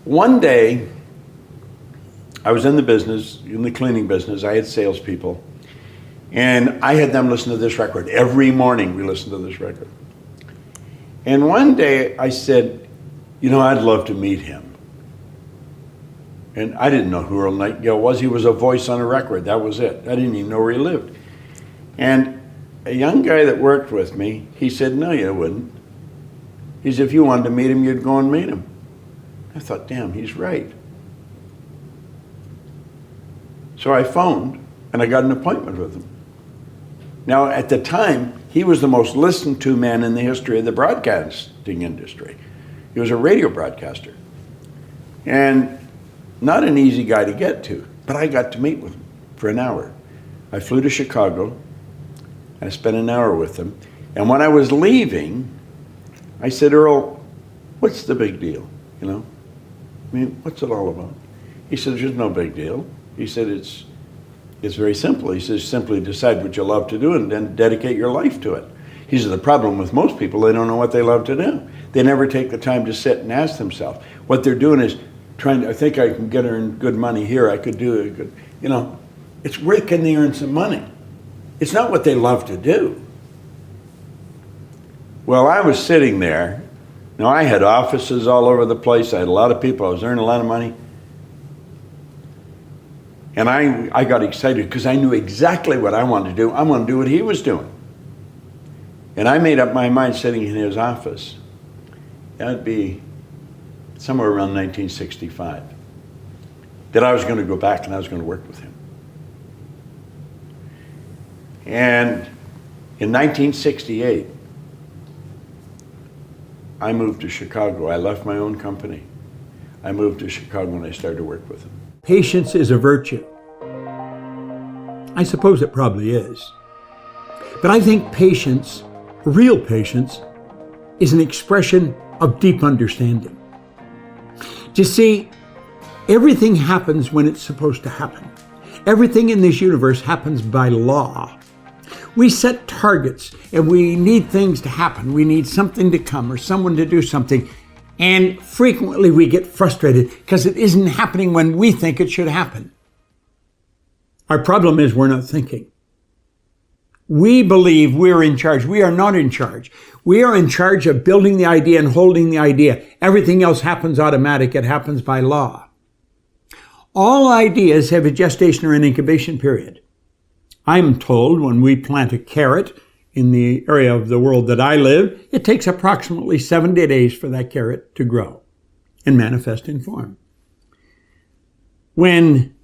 One day, I was in the business, in the cleaning business. I had salespeople, and I had them listen to this record. Every morning we listened to this record. And one day I said, I'd love to meet him. And I didn't know who Earl Nightingale was. He was a voice on a record. That was it. I didn't even know where he lived. And a young guy that worked with me, he said, no, you wouldn't. He said, if you wanted to meet him, you'd go and meet him. I thought, damn, he's right. So I phoned, and I got an appointment with him. Now, at the time, he was the most listened to man in the history of the broadcasting industry. He was a radio broadcaster. And not an easy guy to get to, but I got to meet with him for an hour. I flew to Chicago. I spent an hour with him. And when I was leaving, I said, Earl, what's the big deal? What's it all about? He said, there's no big deal. He said, it's very simple. He says, simply decide what you love to do and then dedicate your life to it. He said, the problem with most people, they don't know what they love to do. They never take the time to sit and ask themselves. What they're doing is I think I can get earn good money here. I could do it. It's where can they earn some money? It's not what they love to do. Well, I was sitting there. Now, I had offices all over the place. I had a lot of people. I was earning a lot of money. And I got excited because I knew exactly what I wanted to do. I wanted to do what he was doing. And I made up my mind sitting in his office. That'd be somewhere around 1965, that I was going to go back and I was going to work with him. And in 1968, I moved to Chicago. I left my own company. I moved to Chicago and I started to work with him. Patience is a virtue. I suppose it probably is. But I think patience, real patience, is an expression of deep understanding. You see, everything happens when it's supposed to happen. Everything in this universe happens by law. We set targets and we need things to happen. We need something to come or someone to do something. And frequently we get frustrated because it isn't happening when we think it should happen. Our problem is we're not thinking. We believe we're in charge. We are not in charge. We are in charge of building the idea and holding the idea. Everything else happens automatic. It happens by law. All ideas have a gestation or an incubation period. I'm told when we plant a carrot in the area of the world that I live, it takes approximately 70 days for that carrot to grow and manifest in form. When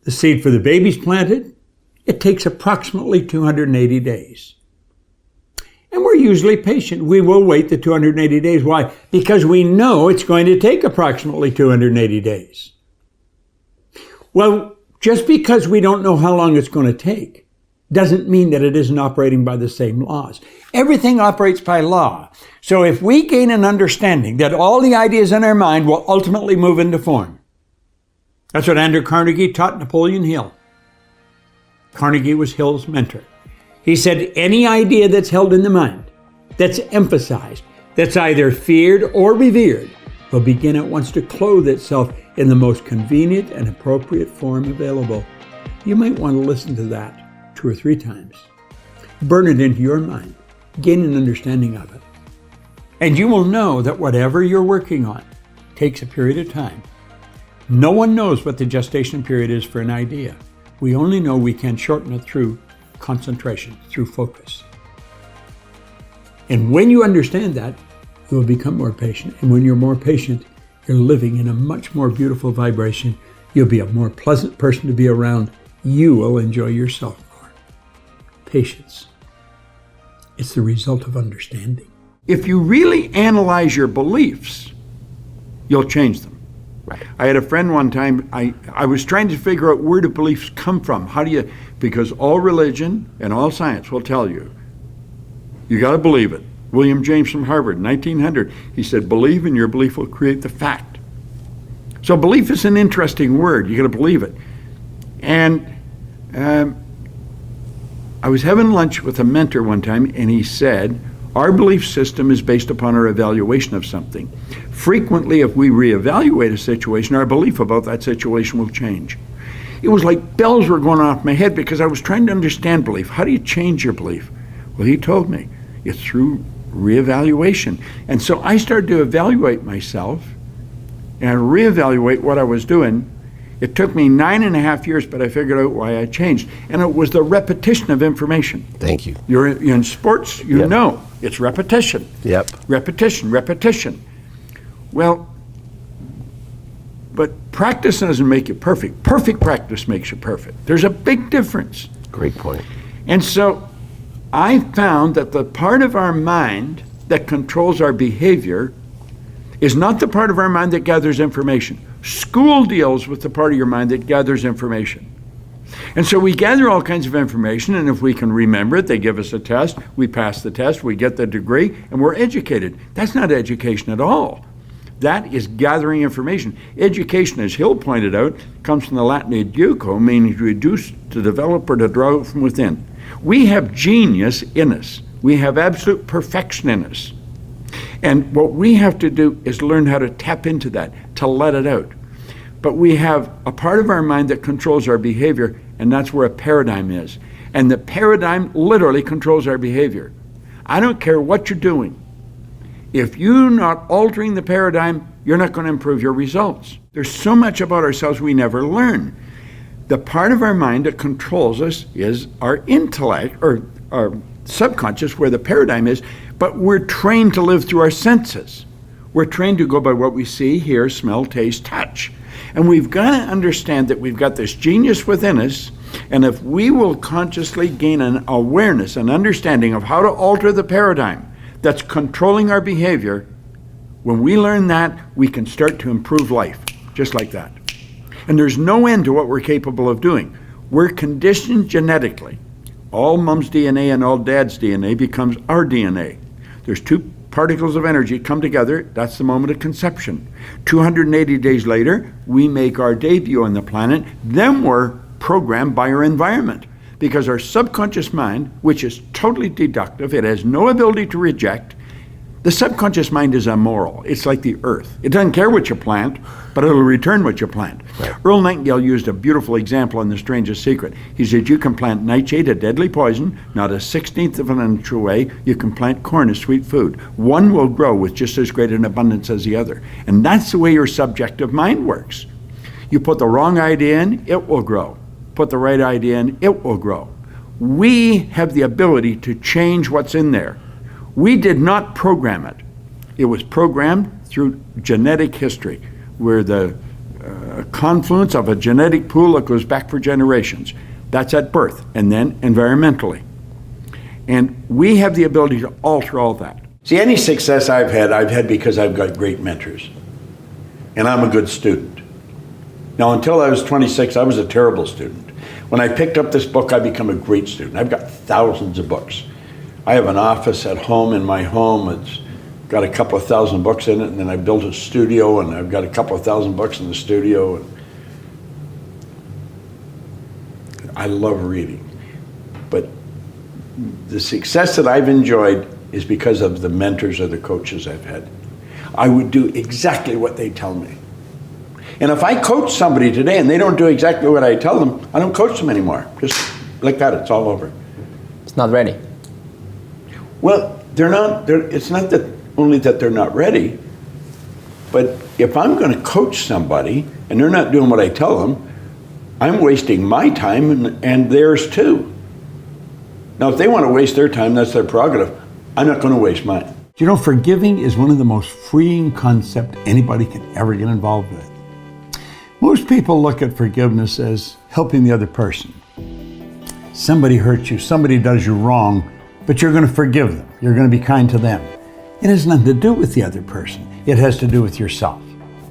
the seed for the baby's planted, it takes approximately 280 days. And we're usually patient. We will wait the 280 days. Why? Because we know it's going to take approximately 280 days. Well, Just because we don't know how long it's going to take doesn't mean that it isn't operating by the same laws. Everything operates by law. So if we gain an understanding that all the ideas in our mind will ultimately move into form, that's what Andrew Carnegie taught Napoleon Hill. Carnegie was Hill's mentor. He said any idea that's held in the mind, that's emphasized, that's either feared or revered, will begin at once to clothe itself in the most convenient and appropriate form available. You might want to listen to that 2 or 3 times. Burn it into your mind. Gain an understanding of it. And you will know that whatever you're working on takes a period of time. No one knows what the gestation period is for an idea. We only know we can shorten it through concentration, through focus. And when you understand that, you will become more patient. And when you're more patient, you're living in a much more beautiful vibration. You'll be a more pleasant person to be around. You will enjoy yourself more. Patience. It's the result of understanding. If you really analyze your beliefs, you'll change them. Right. I had a friend one time, I was trying to figure out where do beliefs come from. How do you, because all religion and all science will tell you, you got to believe it. William James from Harvard, 1900, he said, believe and your belief will create the fact. So belief is an interesting word. You got to believe it. And I was having lunch with a mentor one time, and he said, our belief system is based upon our evaluation of something. Frequently, if we reevaluate a situation, our belief about that situation will change. It was like bells were going off my head because I was trying to understand belief. How do you change your belief? Well, he told me it's through reevaluation. And so I started to evaluate myself and reevaluate what I was doing. It took me 9.5 years, but I figured out why I changed. And it was the repetition of information. Thank you. You're in sports, you Yep. know, it's repetition. Yep. Repetition, repetition. Well, but practice doesn't make you perfect. Perfect practice makes you perfect. There's a big difference. Great point. And so I found that the part of our mind that controls our behavior is not the part of our mind that gathers information. School deals with the part of your mind that gathers information. And so we gather all kinds of information, and if we can remember it, they give us a test, we pass the test, we get the degree, and we're educated. That's not education at all. That is gathering information. Education, as Hill pointed out, comes from the Latin educo, meaning to reduce, to develop, or to draw from within. We have genius in us. We have absolute perfection in us. And what we have to do is learn how to tap into that, to let it out. But we have a part of our mind that controls our behavior, and that's where a paradigm is. And the paradigm literally controls our behavior. I don't care what you're doing. If you're not altering the paradigm, you're not going to improve your results. There's so much about ourselves we never learn. The part of our mind that controls us is our intellect, or our subconscious, where the paradigm is, but we're trained to live through our senses. We're trained to go by what we see, hear, smell, taste, touch. And we've got to understand that we've got this genius within us, and if we will consciously gain an awareness, an understanding of how to alter the paradigm that's controlling our behavior, when we learn that, we can start to improve life, just like that. And there's no end to what we're capable of doing. We're conditioned genetically. All mom's DNA and all dad's DNA becomes our DNA. There's 2 particles of energy come together, that's the moment of conception. 280 days later, we make our debut on the planet, then we're programmed by our environment. Because our subconscious mind, which is totally deductive, it has no ability to reject, the subconscious mind is immoral. It's like the earth. It doesn't care what you plant, but it'll return what you plant. Right. Earl Nightingale used a beautiful example in The Strangest Secret. He said, you can plant nightshade, a deadly poison, not a 16th of an inch away. You can plant corn, a sweet food. One will grow with just as great an abundance as the other. And that's the way your subjective mind works. You put the wrong idea in, it will grow. Put the right idea in, it will grow. We have the ability to change what's in there. We did not program it. It was programmed through genetic history. We're the confluence of a genetic pool that goes back for generations. That's at birth, and then environmentally. And we have the ability to alter all that. See, any success I've had because I've got great mentors. And I'm a good student. Now, until I was 26, I was a terrible student. When I picked up this book, I became a great student. I've got thousands of books. I have an office at home in my home. It's got a couple of thousand books in it, and then I built a studio, and I've got a couple of thousand books in the studio. And I love reading. But the success that I've enjoyed is because of the mentors or the coaches I've had. I would do exactly what they tell me. And if I coach somebody today and they don't do exactly what I tell them, I don't coach them anymore. Just like that, it's all over. It's not ready. Well, it's not that only that they're not ready, but if I'm going to coach somebody and they're not doing what I tell them, I'm wasting my time and theirs too. Now, if they want to waste their time, that's their prerogative. I'm not going to waste mine. You know, forgiving is one of the most freeing concepts anybody can ever get involved with. Most people look at forgiveness as helping the other person. Somebody hurts you, somebody does you wrong, but you're going to forgive them. You're going to be kind to them. It has nothing to do with the other person. It has to do with yourself.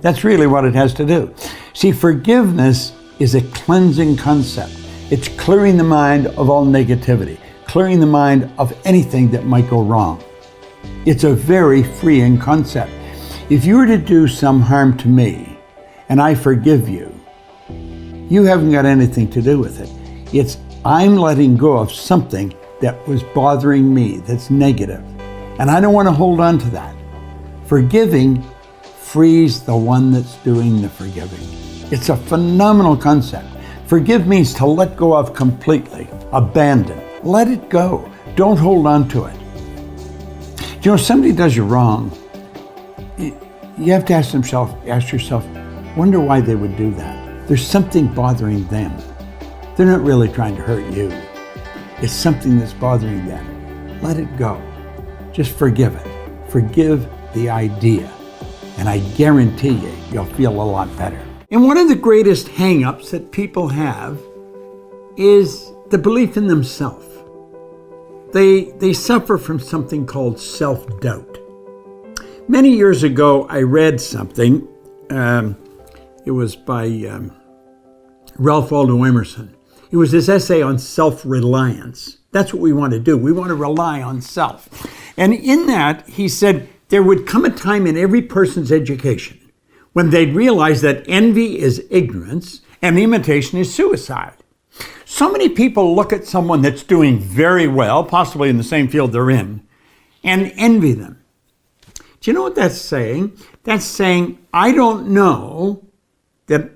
That's really what it has to do. See, forgiveness is a cleansing concept. It's clearing the mind of all negativity, clearing the mind of anything that might go wrong. It's a very freeing concept. If you were to do some harm to me and I forgive you, you haven't got anything to do with it. It's I'm letting go of something that was bothering me, that's negative. And I don't want to hold on to that. Forgiving frees the one that's doing the forgiving. It's a phenomenal concept. Forgive means to let go of completely, abandon, let it go. Don't hold on to it. You know, if somebody does you wrong, you have to ask yourself, wonder why they would do that. There's something bothering them. They're not really trying to hurt you. It's something that's bothering them. Let it go. Just forgive it. Forgive the idea. And I guarantee you'll feel a lot better. And one of the greatest hang-ups that people have is the belief in themselves. They suffer from something called self-doubt. Many years ago, I read something. It was by Ralph Waldo Emerson. It was his essay on self-reliance. That's what we want to do. We want to rely on self. And in that, he said, there would come a time in every person's education when they'd realize that envy is ignorance and imitation is suicide. So many people look at someone that's doing very well, possibly in the same field they're in, and envy them. Do you know what that's saying? That's saying, I don't know that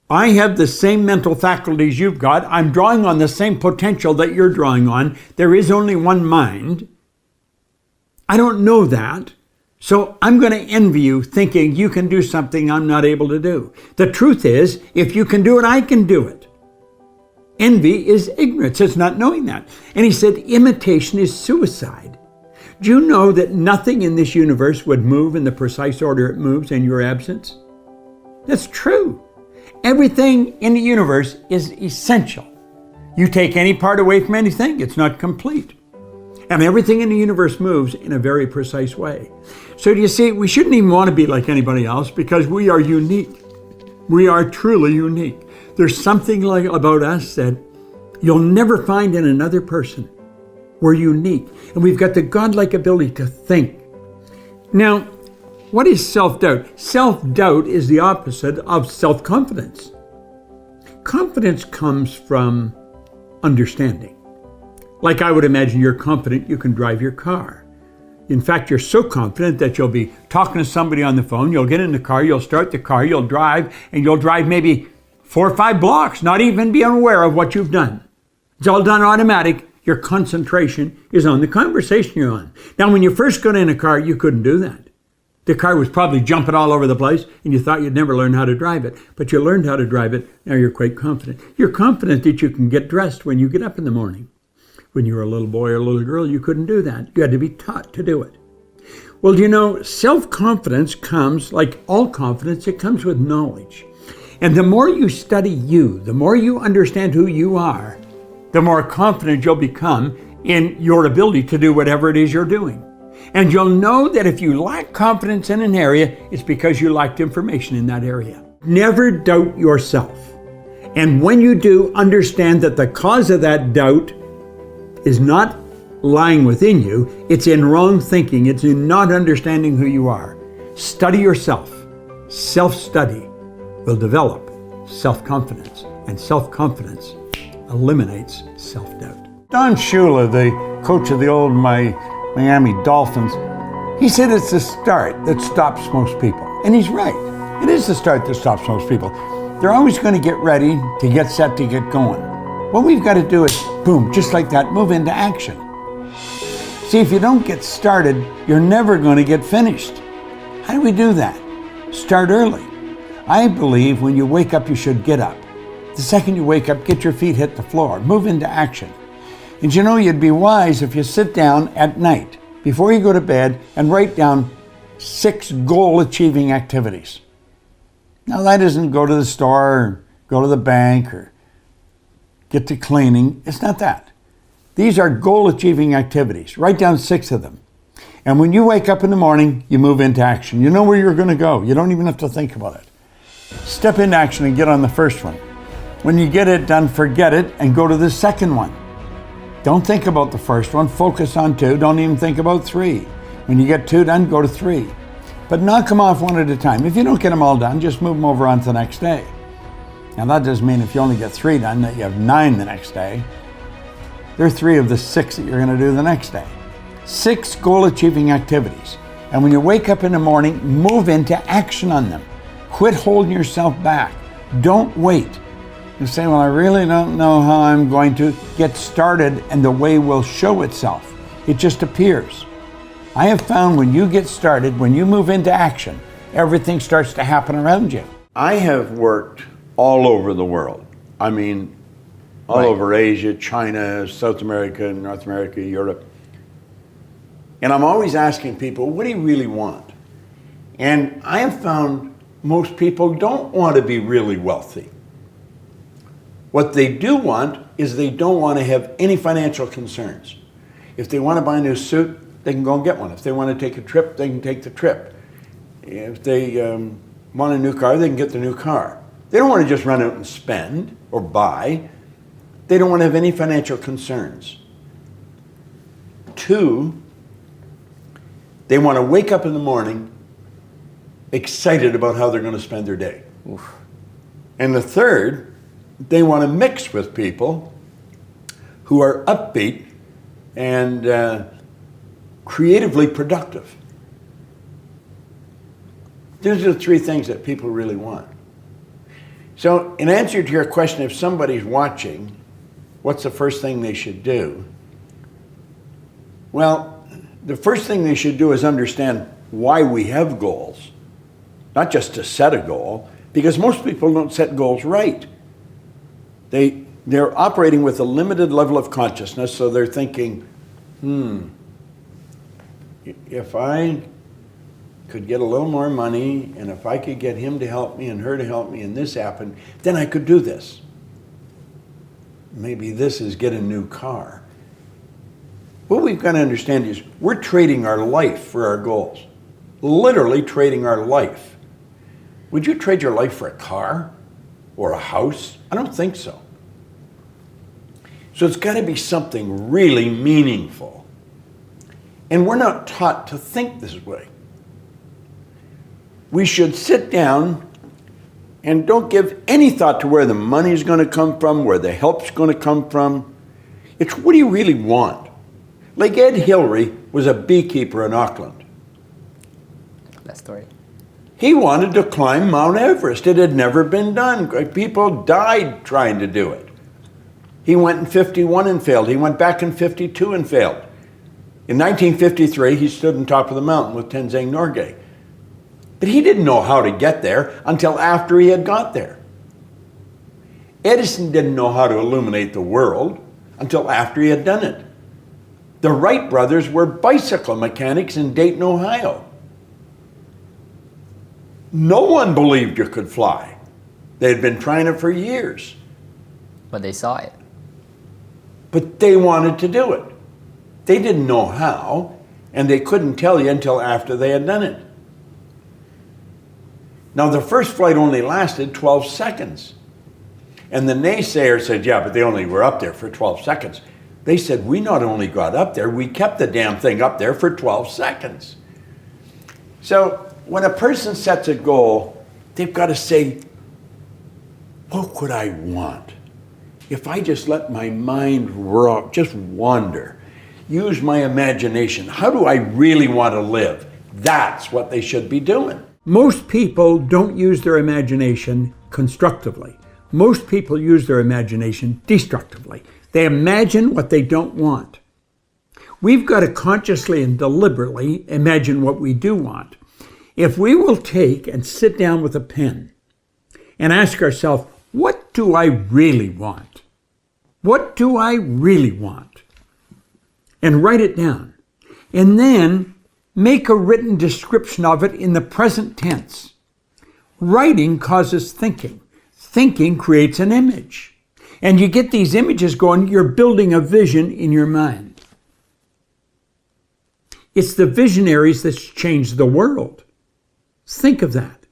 I have the same mental faculties you've got. I'm drawing on the same potential that you're drawing on. There is only one mind. I don't know that. So I'm going to envy you thinking you can do something I'm not able to do. The truth is, if you can do it, I can do it. Envy is ignorance. It's not knowing that. And he said, imitation is suicide. Do you know that nothing in this universe would move in the precise order it moves in your absence? That's true. Everything in the universe is essential. You take any part away from anything, it's not complete. And everything in the universe moves in a very precise way. So do you see, we shouldn't even want to be like anybody else because we are unique. We are truly unique. There's something about us that you'll never find in another person. We're unique. And we've got the godlike ability to think. Now, what is self-doubt? Self-doubt is the opposite of self-confidence. Confidence comes from understanding. Like I would imagine you're confident you can drive your car. In fact, you're so confident that you'll be talking to somebody on the phone, you'll get in the car, you'll start the car, you'll drive, and you'll drive maybe 4 or 5 blocks, not even be unaware of what you've done. It's all done automatic. Your concentration is on the conversation you're on. Now, when you first got in a car, you couldn't do that. The car was probably jumping all over the place, and you thought you'd never learn how to drive it. But you learned how to drive it. Now you're quite confident. You're confident that you can get dressed when you get up in the morning. When you were a little boy or a little girl, you couldn't do that. You had to be taught to do it. Well, do you know, self-confidence comes, like all confidence, it comes with knowledge. And the more you study you, the more you understand who you are, the more confident you'll become in your ability to do whatever it is you're doing. And you'll know that if you lack confidence in an area, it's because you lacked information in that area. Never doubt yourself. And when you do, understand that the cause of that doubt is not lying within you, it's in wrong thinking, it's in not understanding who you are. Study yourself. Self-study will develop self-confidence, and self-confidence eliminates self-doubt. Don Shula, the coach of the old Miami Dolphins, he said it's the start that stops most people. And he's right. It is the start that stops most people. They're always going to get ready, to get set, to get going. What we've got to do is, boom, just like that, move into action. See, if you don't get started, you're never going to get finished. How do we do that? Start early. I believe when you wake up, you should get up. The second you wake up, get your feet hit the floor, move into action. And you know, you'd be wise if you sit down at night before you go to bed and write down 6 goal-achieving activities. Now that isn't go to the store, or go to the bank, or get to cleaning. It's not that. These are goal-achieving activities. Write down 6 of them. And when you wake up in the morning, you move into action. You know where you're going to go. You don't even have to think about it. Step into action and get on the first one. When you get it done, forget it and go to the second one. Don't think about the first one. Focus on 2. Don't even think about 3. When you get 2 done, go to 3. But knock them off one at a time. If you don't get them all done, just move them over on to the next day. Now that doesn't mean if you only get 3 done that you have 9 the next day. There are 3 of the 6 that you're going to do the next day. 6 goal-achieving activities. And when you wake up in the morning, move into action on them. Quit holding yourself back. Don't wait. You say, well, I really don't know how I'm going to get started, and the way will show itself. It just appears. I have found when you get started, when you move into action, everything starts to happen around you. I have worked all over the world. I mean, all over Asia, China, South America, North America, Europe. And I'm always asking people, what do you really want? And I have found most people don't want to be really wealthy. What they do want is they don't want to have any financial concerns. If they want to buy a new suit, they can go and get one. If they want to take a trip, they can take the trip. If they want a new car, they can get the new car. They don't want to just run out and spend or buy. They don't want to have any financial concerns. 2, they want to wake up in the morning excited about how they're going to spend their day. Oof. And the 3rd, they want to mix with people who are upbeat and creatively productive. Those are the 3 things that people really want. So in answer to your question, if somebody's watching, what's the first thing they should do? Well, the first thing they should do is understand why we have goals. Not just to set a goal, because most people don't set goals right. They're operating with a limited level of consciousness, so they're thinking, if I could get a little more money, and if I could get him to help me and her to help me, and this happened, then I could do this. Maybe this is get a new car. What we've got to understand is we're trading our life for our goals. Literally trading our life. Would you trade your life for a car or a house? I don't think so. So it's got to be something really meaningful. And we're not taught to think this way. We should sit down and don't give any thought to where the money's going to come from, where the help's going to come from. It's what do you really want? Like Ed Hillary was a beekeeper in Auckland. That story. He wanted to climb Mount Everest. It had never been done. People died trying to do it. He went in 51 and failed. He went back in 52 and failed. In 1953, he stood on top of the mountain with Tenzing Norgay. But he didn't know how to get there until after he had got there. Edison didn't know how to illuminate the world until after he had done it. The Wright brothers were bicycle mechanics in Dayton, Ohio. No one believed you could fly. They had been trying it for years. But they saw it. But they wanted to do it. They didn't know how, and they couldn't tell you until after they had done it. Now, the first flight only lasted 12 seconds. And the naysayer said, yeah, but they only were up there for 12 seconds. They said, we not only got up there, we kept the damn thing up there for 12 seconds. So when a person sets a goal, they've got to say, what could I want? If I just let my mind just wander, use my imagination, how do I really want to live? That's what they should be doing. Most people don't use their imagination constructively. Most people use their imagination destructively. They imagine what they don't want. We've got to consciously and deliberately imagine what we do want. If we will take and sit down with a pen and ask ourselves, what do I really want? What do I really want? And write it down. And then make a written description of it in the present tense. Writing causes thinking. Thinking creates an image. And you get these images going, you're building a vision in your mind. It's the visionaries that's changed the world. Think of that.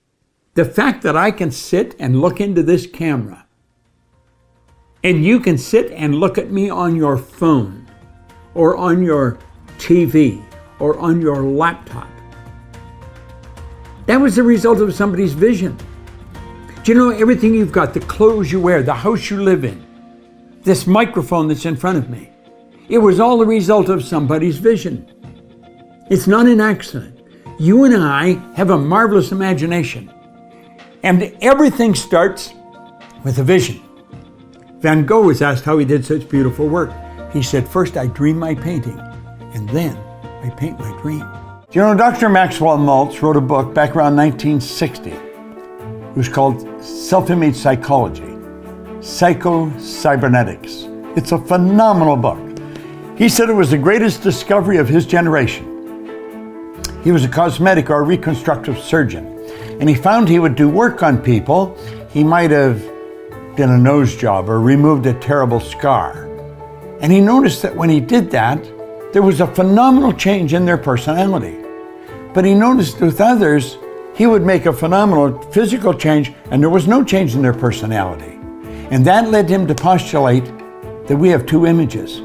The fact that I can sit and look into this camera, and you can sit and look at me on your phone, or on your TV, or on your laptop. That was the result of somebody's vision. Do you know everything you've got, the clothes you wear, the house you live in, this microphone that's in front of me? It was all the result of somebody's vision. It's not an accident. You and I have a marvelous imagination. And everything starts with a vision. Van Gogh was asked how he did such beautiful work. He said, first I dream my painting, and then I paint my dream. Do you know Dr. Maxwell Maltz wrote a book back around 1960. It was called Self-Image Psychology, Psycho-Cybernetics. It's a phenomenal book. He said it was the greatest discovery of his generation. He was a cosmetic or reconstructive surgeon, and he found he would do work on people. He might have done a nose job or removed a terrible scar. And he noticed that when he did that, there was a phenomenal change in their personality. But he noticed with others, he would make a phenomenal physical change and there was no change in their personality. And that led him to postulate that we have two images.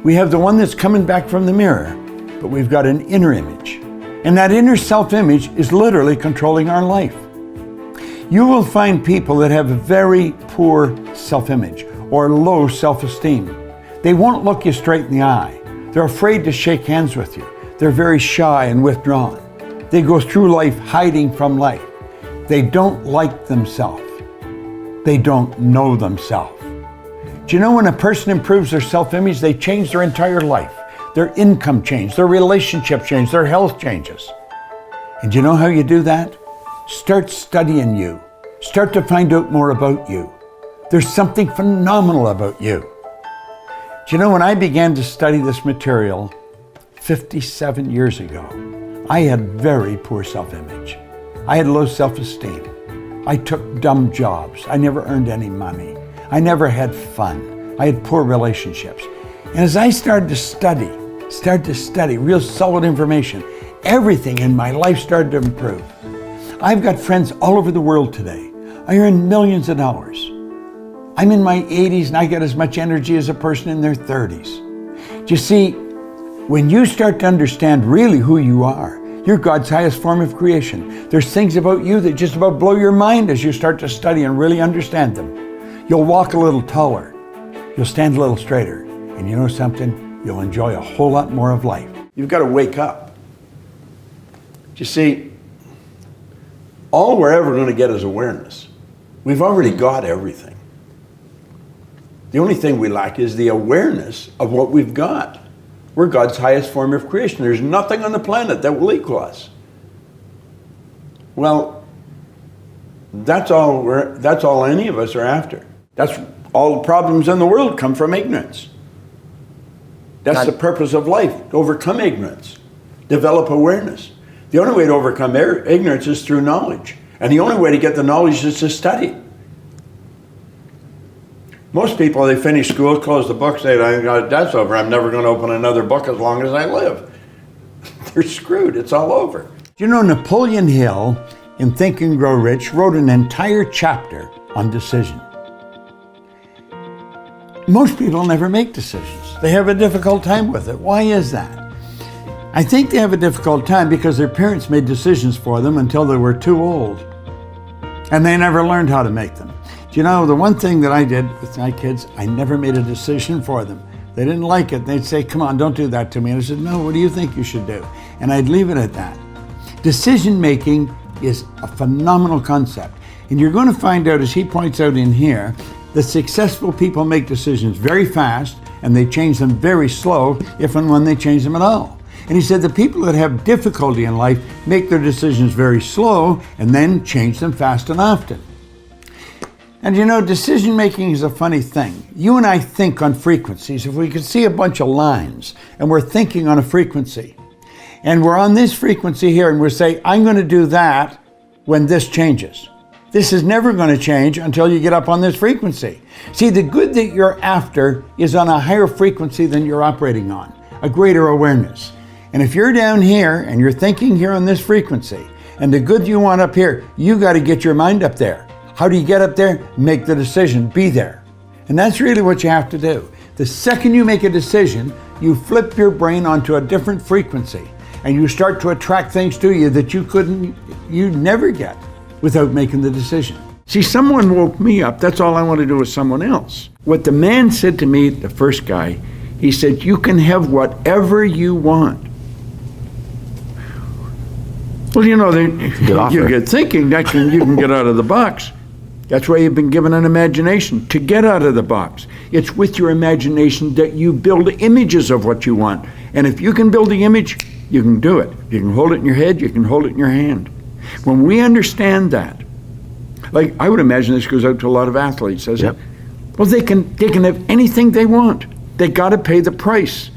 We have the one that's coming back from the mirror, but we've got an inner image. And that inner self-image is literally controlling our life. You will find people that have a very poor self-image or low self-esteem. They won't look you straight in the eye. They're afraid to shake hands with you. They're very shy and withdrawn. They go through life hiding from life. They don't like themselves. They don't know themselves. Do you know when a person improves their self-image, they change their entire life. Their income changes, their relationship changes, their health changes. And do you know how you do that? Start studying you. Start to find out more about you. There's something phenomenal about you. Do you know when I began to study this material 57 years ago, I had very poor self-image. I had low self-esteem. I took dumb jobs. I never earned any money. I never had fun. I had poor relationships. And as I started to study real solid information, everything in my life started to improve. I've got friends all over the world today. I earn millions of dollars. I'm in my 80s and I got as much energy as a person in their 30s. Do you see, when you start to understand really who you are, you're God's highest form of creation. There's things about you that just about blow your mind as you start to study and really understand them. You'll walk a little taller. You'll stand a little straighter. And you know something? You'll enjoy a whole lot more of life. You've got to wake up. You see, all we're ever going to get is awareness. We've already got everything. The only thing we lack is the awareness of what we've got. We're God's highest form of creation. There's nothing on the planet that will equal us. Well, that's all any of us are after. That's all the problems in the world come from ignorance. That's the purpose of life, to overcome ignorance, develop awareness. The only way to overcome ignorance is through knowledge. And the only way to get the knowledge is to study. Most people, they finish school, close the book, say, that's over. I'm never going to open another book as long as I live. They're screwed. It's all over. Do you know Napoleon Hill, in Think and Grow Rich, wrote an entire chapter on decision. Most people never make decisions. They have a difficult time with it. Why is that? I think they have a difficult time because their parents made decisions for them until they were too old. And they never learned how to make them. Do you know, the one thing that I did with my kids, I never made a decision for them. They didn't like it. They'd say, come on, don't do that to me. And I said, no, what do you think you should do? And I'd leave it at that. Decision making is a phenomenal concept. And you're going to find out, as he points out in here, that successful people make decisions very fast and they change them very slow, if and when they change them at all. And he said the people that have difficulty in life make their decisions very slow and then change them fast and often. And you know, decision making is a funny thing. You and I think on frequencies. If we could see a bunch of lines and we're thinking on a frequency, and we're on this frequency here and we're saying, I'm going to do that when this changes. This is never going to change until you get up on this frequency. See, the good that you're after is on a higher frequency than you're operating on, a greater awareness. And if you're down here and you're thinking here on this frequency, and the good you want up here, you got to get your mind up there. How do you get up there? Make the decision, be there. And that's really what you have to do. The second you make a decision, you flip your brain onto a different frequency, and you start to attract things to you that you'd never get without making the decision. See, someone woke me up. That's all I want to do with someone else. What the man said to me, the first guy, he said, you can have whatever you want. Well, you know, you get thinking that you can get out of the box. That's why you've been given an imagination, to get out of the box. It's with your imagination that you build images of what you want. And if you can build the image, you can do it. You can hold it in your head, you can hold it in your hand. When we understand that, like I would imagine this goes out to a lot of athletes, doesn't it? Well, they can have anything they want. They got to pay the price.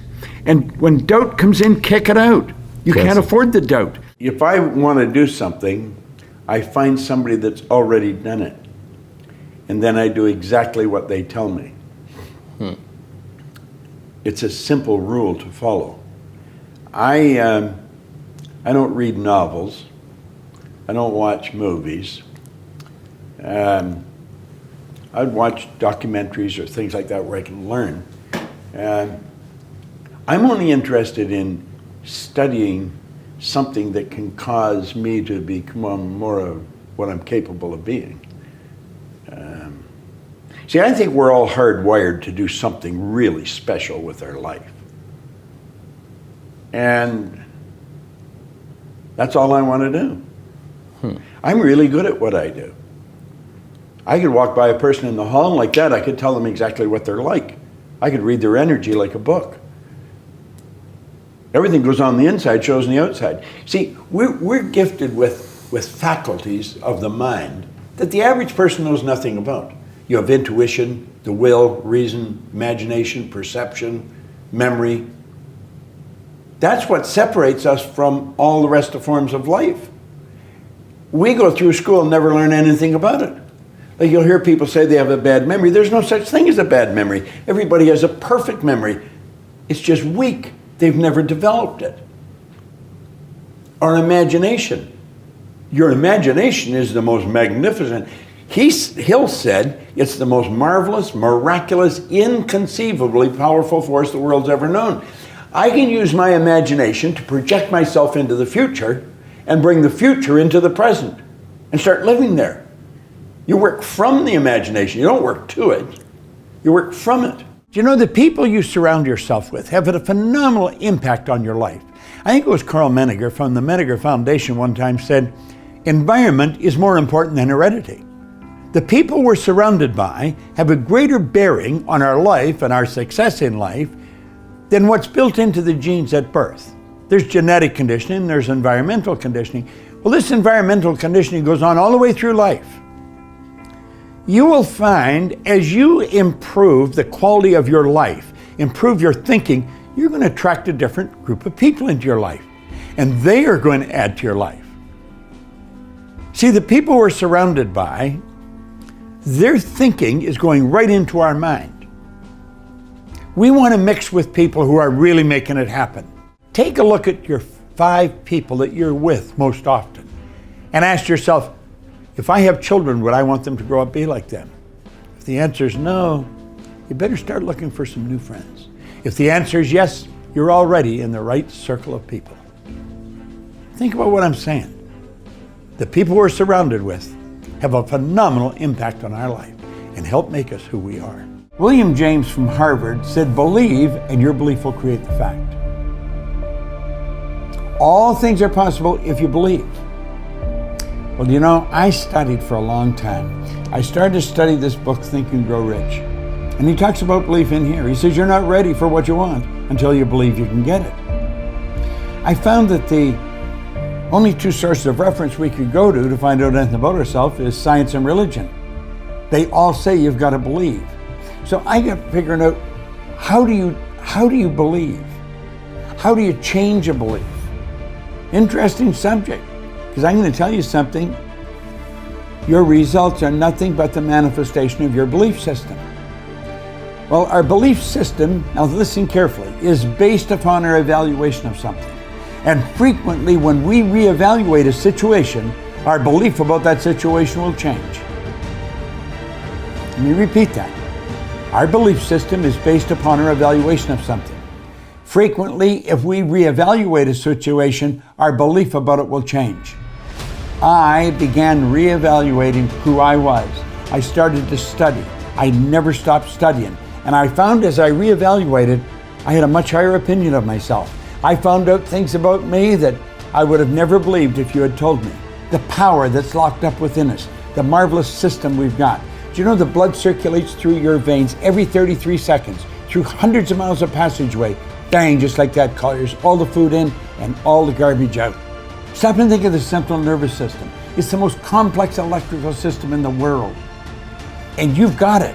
And when doubt comes in, kick it out. You can't afford the doubt. If I want to do something, I find somebody that's already done it. And then I do exactly what they tell me. It's a simple rule to follow. I don't read novels. I don't watch movies. I'd watch documentaries or things like that where I can learn. I'm only interested in studying something that can cause me to become more of what I'm capable of being. See, I think we're all hardwired to do something really special with our life. And that's all I want to do. I'm really good at what I do. I could walk by a person in the hall and like that, I could tell them exactly what they're like. I could read their energy like a book. Everything goes on the inside, shows on the outside. See, we're gifted with faculties of the mind that the average person knows nothing about. You have intuition, the will, reason, imagination, perception, memory. That's what separates us from all the rest of forms of life. We go through school and never learn anything about it. Like you'll hear people say they have a bad memory. There's no such thing as a bad memory. Everybody has a perfect memory. It's just weak. They've never developed it. Our imagination. Your imagination is the most magnificent. Hill said it's the most marvelous, miraculous, inconceivably powerful force the world's ever known. I can use my imagination to project myself into the future and bring the future into the present and start living there. You work from the imagination. You don't work to it. You work from it. Do you know the people you surround yourself with have a phenomenal impact on your life? I think it was Carl Menninger from the Menninger Foundation one time said, environment is more important than heredity. The people we're surrounded by have a greater bearing on our life and our success in life than what's built into the genes at birth. There's genetic conditioning, there's environmental conditioning. Well, this environmental conditioning goes on all the way through life. You will find as you improve the quality of your life, improve your thinking, you're going to attract a different group of people into your life. And they are going to add to your life. See, the people we're surrounded by, their thinking is going right into our mind. We want to mix with people who are really making it happen. Take a look at your 5 people that you're with most often And ask yourself, if I have children, would I want them to grow up be like them? If the answer is no, you better start looking for some new friends. If the answer is yes, you're already in the right circle of people. Think about what I'm saying. The people we're surrounded with have a phenomenal impact on our life and help make us who we are. William James from Harvard said, believe and your belief will create the fact. All things are possible if you believe. Well, you know, I studied for a long time. I started to study this book, Think and Grow Rich. And he talks about belief in here. He says, you're not ready for what you want until you believe you can get it. I found that the only two sources of reference we could go to find out anything about ourselves is science and religion. They all say you've got to believe. So I got figuring out, how do you believe? How do you change a belief? Interesting subject, because I'm going to tell you something. Your results are nothing but the manifestation of your belief system. Well, our belief system, now listen carefully, is based upon our evaluation of something. And frequently when we reevaluate a situation, our belief about that situation will change. Let me repeat that. Our belief system is based upon our evaluation of something. Frequently, if we reevaluate a situation, our belief about it will change. I began reevaluating who I was. I started to study. I never stopped studying. And I found as I reevaluated, I had a much higher opinion of myself. I found out things about me that I would have never believed if you had told me. The power that's locked up within us, the marvelous system we've got. Do you know the blood circulates through your veins every 33 seconds, through hundreds of miles of passageway, bang, just like that, clears all the food in and all the garbage out. Stop and think of the central nervous system. It's the most complex electrical system in the world. And you've got it.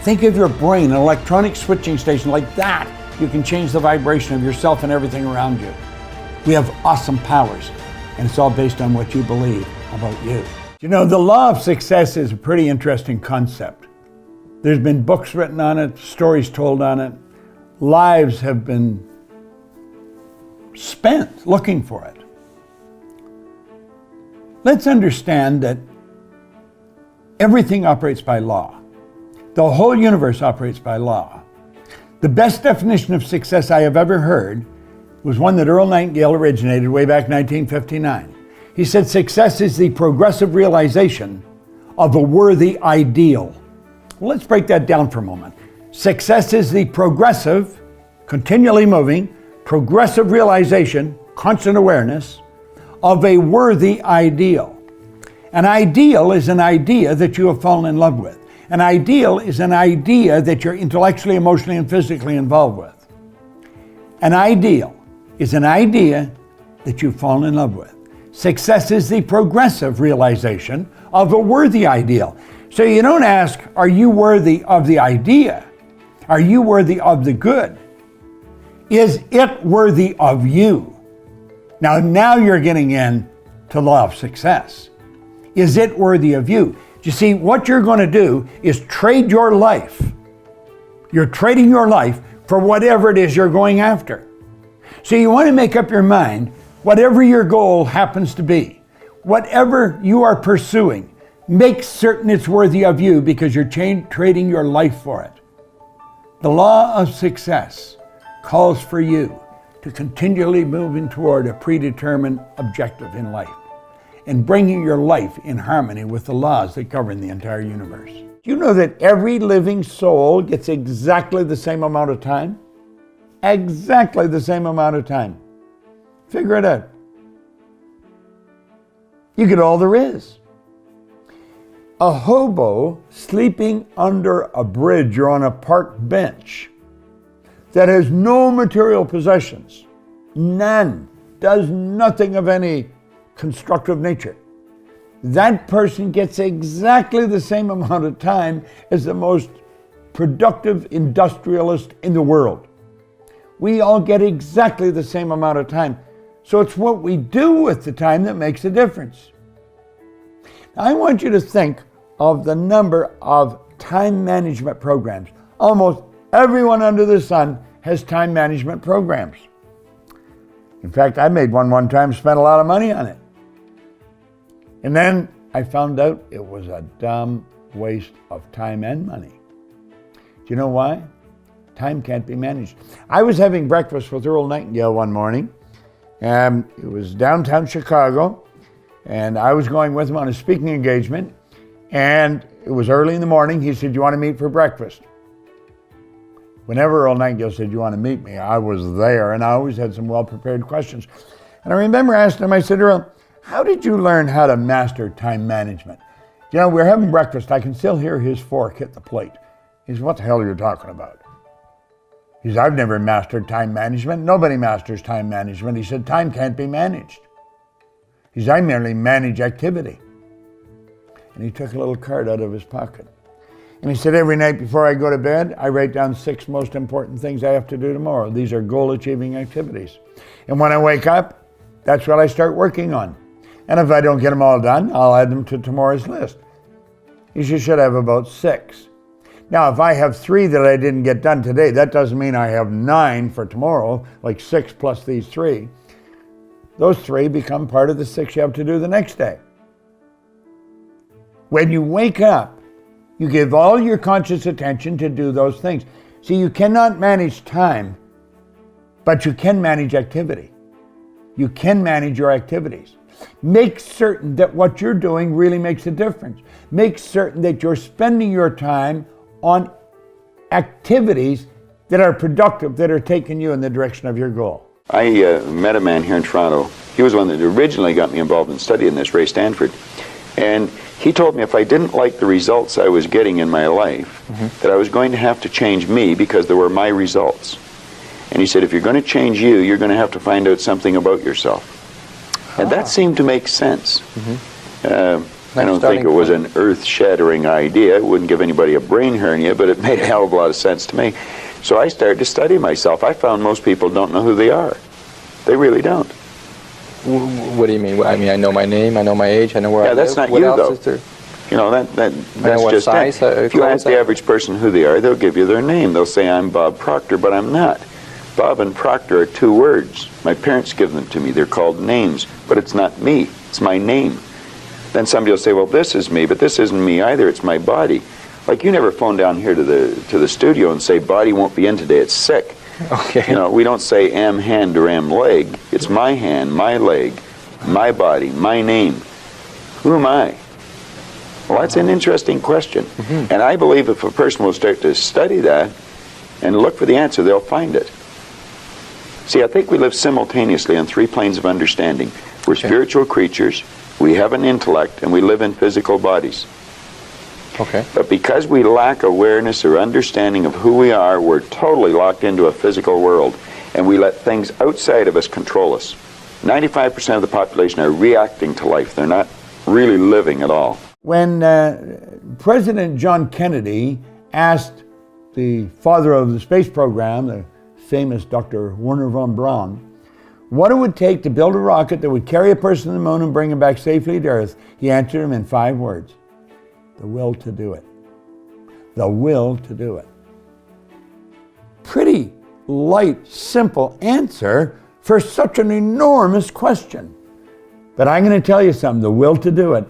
Think of your brain, an electronic switching station like that. You can change the vibration of yourself and everything around you. We have awesome powers, and it's all based on what you believe about you. You know, the law of success is a pretty interesting concept. There's been books written on it, stories told on it. Lives have been spent looking for it. Let's understand that everything operates by law. The whole universe operates by law. The best definition of success I have ever heard was one that Earl Nightingale originated way back in 1959. He said, success is the progressive realization of a worthy ideal. Well, let's break that down for a moment. Success is the progressive, continually moving, progressive realization, constant awareness of a worthy ideal. An ideal is an idea that you have fallen in love with. An ideal is an idea that you're intellectually, emotionally, and physically involved with. An ideal is an idea that you've fallen in love with. Success is the progressive realization of a worthy ideal. So you don't ask, are you worthy of the idea? Are you worthy of the good? Is it worthy of you? Now you're getting in to law of success. Is it worthy of you? You see, what you're going to do is trade your life. You're trading your life for whatever it is you're going after. So you want to make up your mind, whatever your goal happens to be, whatever you are pursuing, make certain it's worthy of you because you're trading your life for it. The law of success calls for you to continually moving toward a predetermined objective in life and bringing your life in harmony with the laws that govern the entire universe. Do you know that every living soul gets exactly the same amount of time? Exactly the same amount of time. Figure it out. You get all there is. A hobo sleeping under a bridge or on a park bench that has no material possessions, none, does nothing of any constructive nature. That person gets exactly the same amount of time as the most productive industrialist in the world. We all get exactly the same amount of time. So it's what we do with the time that makes a difference. Now, I want you to think of the number of time management programs. Almost everyone under the sun has time management programs. In fact, I made one time, spent a lot of money on it. And then I found out it was a dumb waste of time and money. Do you know why? Time can't be managed. I was having breakfast with Earl Nightingale one morning. It was downtown Chicago, and I was going with him on a speaking engagement, and it was early in the morning. He said, "You want to meet for breakfast?" Whenever Earl Nightingale said, "You want to meet me?" I was there, and I always had some well-prepared questions. And I remember asking him, I said, "Earl, how did you learn how to master time management?" You know, we're having breakfast. I can still hear his fork hit the plate. He said, "What the hell are you talking about?" He said, "I've never mastered time management. Nobody masters time management." He said, "Time can't be managed." He said, "I merely manage activity." And he took a little card out of his pocket. And he said, "Every night before I go to bed, I write down 6 most important things I have to do tomorrow. These are goal-achieving activities. And when I wake up, that's what I start working on. And if I don't get them all done, I'll add them to tomorrow's list." You should have about 6. Now, if I have 3 that I didn't get done today, that doesn't mean I have 9 for tomorrow, like 6 plus these 3. Those 3 become part of the 6 you have to do the next day. When you wake up, you give all your conscious attention to do those things. See, you cannot manage time, but you can manage activity. You can manage your activities. Make certain that what you're doing really makes a difference. Make certain that you're spending your time on activities that are productive, that are taking you in the direction of your goal. I met a man here in Toronto. He was the one that originally got me involved in studying this, Ray Stanford. And he told me if I didn't like the results I was getting in my life, that I was going to have to change me because they were my results. And he said, if you're going to change you, you're going to have to find out something about yourself. And that seemed to make sense. I don't think it was an earth-shattering idea. It wouldn't give anybody a brain hernia, but it made a hell of a lot of sense to me. So I started to study myself. I found most people don't know who they are. They really don't. What do you mean? I mean, I know my name, I know my age, I know where I live. Yeah, that's not what you, else though. Is there? You know, that's just size, it. If you ask the average person who they are, they'll give you their name. They'll say, I'm Bob Proctor, but I'm not. Bob and Proctor are 2 words. My parents give them to me. They're called names, but it's not me. It's my name. Then somebody will say, well, this is me, but this isn't me either. It's my body. Like you never phone down here to the studio and say, body won't be in today. It's sick. Okay. You know, we don't say am hand or am leg. It's my hand, my leg, my body, my name. Who am I? Well, that's an interesting question. And I believe if a person will start to study that and look for the answer, they'll find it. See, I think we live simultaneously on 3 planes of understanding. We're spiritual creatures, we have an intellect, and we live in physical bodies. Okay. But because we lack awareness or understanding of who we are, we're totally locked into a physical world, and we let things outside of us control us. 95% of the population are reacting to life. They're not really living at all. When President John Kennedy asked the father of the space program, the famous Dr. Wernher von Braun, what it would take to build a rocket that would carry a person to the moon and bring him back safely to Earth, he answered him in 5 words. The will to do it. The will to do it. Pretty light, simple answer for such an enormous question. But I'm going to tell you something, the will to do it,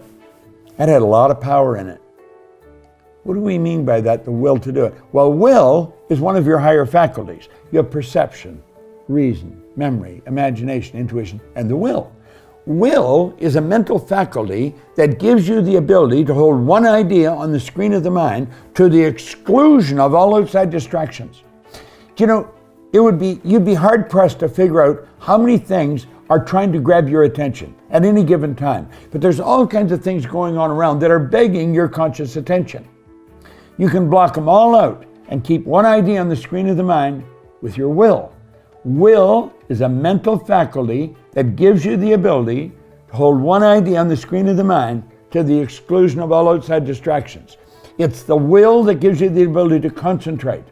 that had a lot of power in it. What do we mean by that, the will to do it? Well, will is one of your higher faculties. You have perception, reason, memory, imagination, intuition, and the will. Will is a mental faculty that gives you the ability to hold one idea on the screen of the mind to the exclusion of all outside distractions. You know, you'd be hard pressed to figure out how many things are trying to grab your attention at any given time. But there's all kinds of things going on around that are begging your conscious attention. You can block them all out and keep one idea on the screen of the mind with your will. Will is a mental faculty that gives you the ability to hold one idea on the screen of the mind to the exclusion of all outside distractions. It's the will that gives you the ability to concentrate.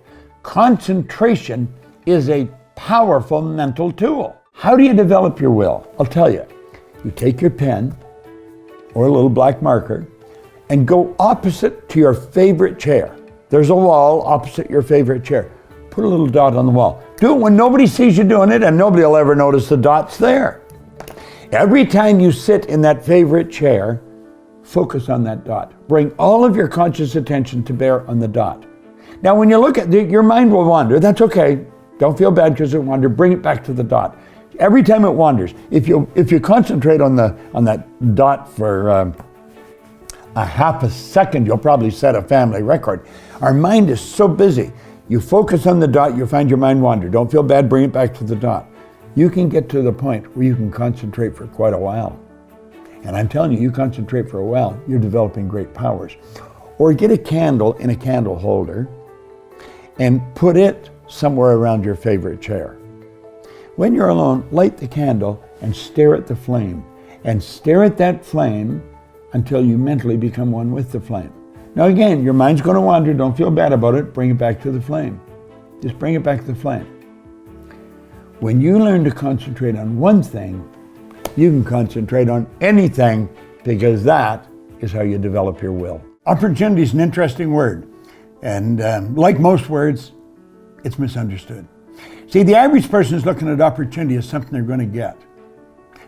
Concentration is a powerful mental tool. How do you develop your will? I'll tell you. You take your pen or a little black marker and go opposite to your favorite chair. There's a wall opposite your favorite chair. Put a little dot on the wall. Do it when nobody sees you doing it, and nobody will ever notice the dot's there. Every time you sit in that favorite chair, focus on that dot. Bring all of your conscious attention to bear on the dot. Now, when you look at your mind will wander. That's okay. Don't feel bad because it wandered. Bring it back to the dot. Every time it wanders, if you concentrate on that dot for a half a second, you'll probably set a family record. Our mind is so busy. You focus on the dot, you find your mind wander. Don't feel bad, bring it back to the dot. You can get to the point where you can concentrate for quite a while. And I'm telling you, you concentrate for a while, you're developing great powers. Or get a candle in a candle holder and put it somewhere around your favorite chair. When you're alone, light the candle and stare at the flame. And stare at that flame until you mentally become one with the flame. Now again, your mind's going to wander. Don't feel bad about it. Bring it back to the flame. Just bring it back to the flame. When you learn to concentrate on one thing, you can concentrate on anything, because that is how you develop your will. Opportunity is an interesting word. And like most words, it's misunderstood. See, the average person is looking at opportunity as something they're going to get.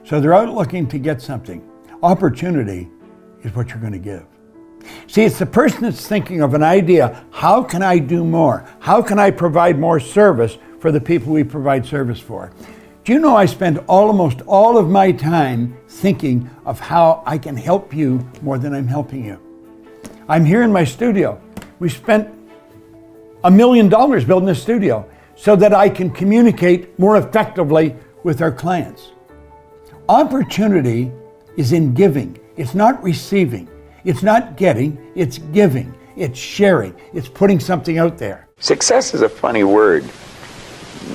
So they're out looking to get something. Opportunity is what you're going to give. See, it's the person that's thinking of an idea. How can I do more? How can I provide more service for the people we provide service for? Do you know I spend almost all of my time thinking of how I can help you more than I'm helping you? I'm here in my studio. We spent $1 million building this studio so that I can communicate more effectively with our clients. Opportunity is in giving. It's not receiving. It's not getting, it's giving. It's sharing. It's putting something out there. Success is a funny word.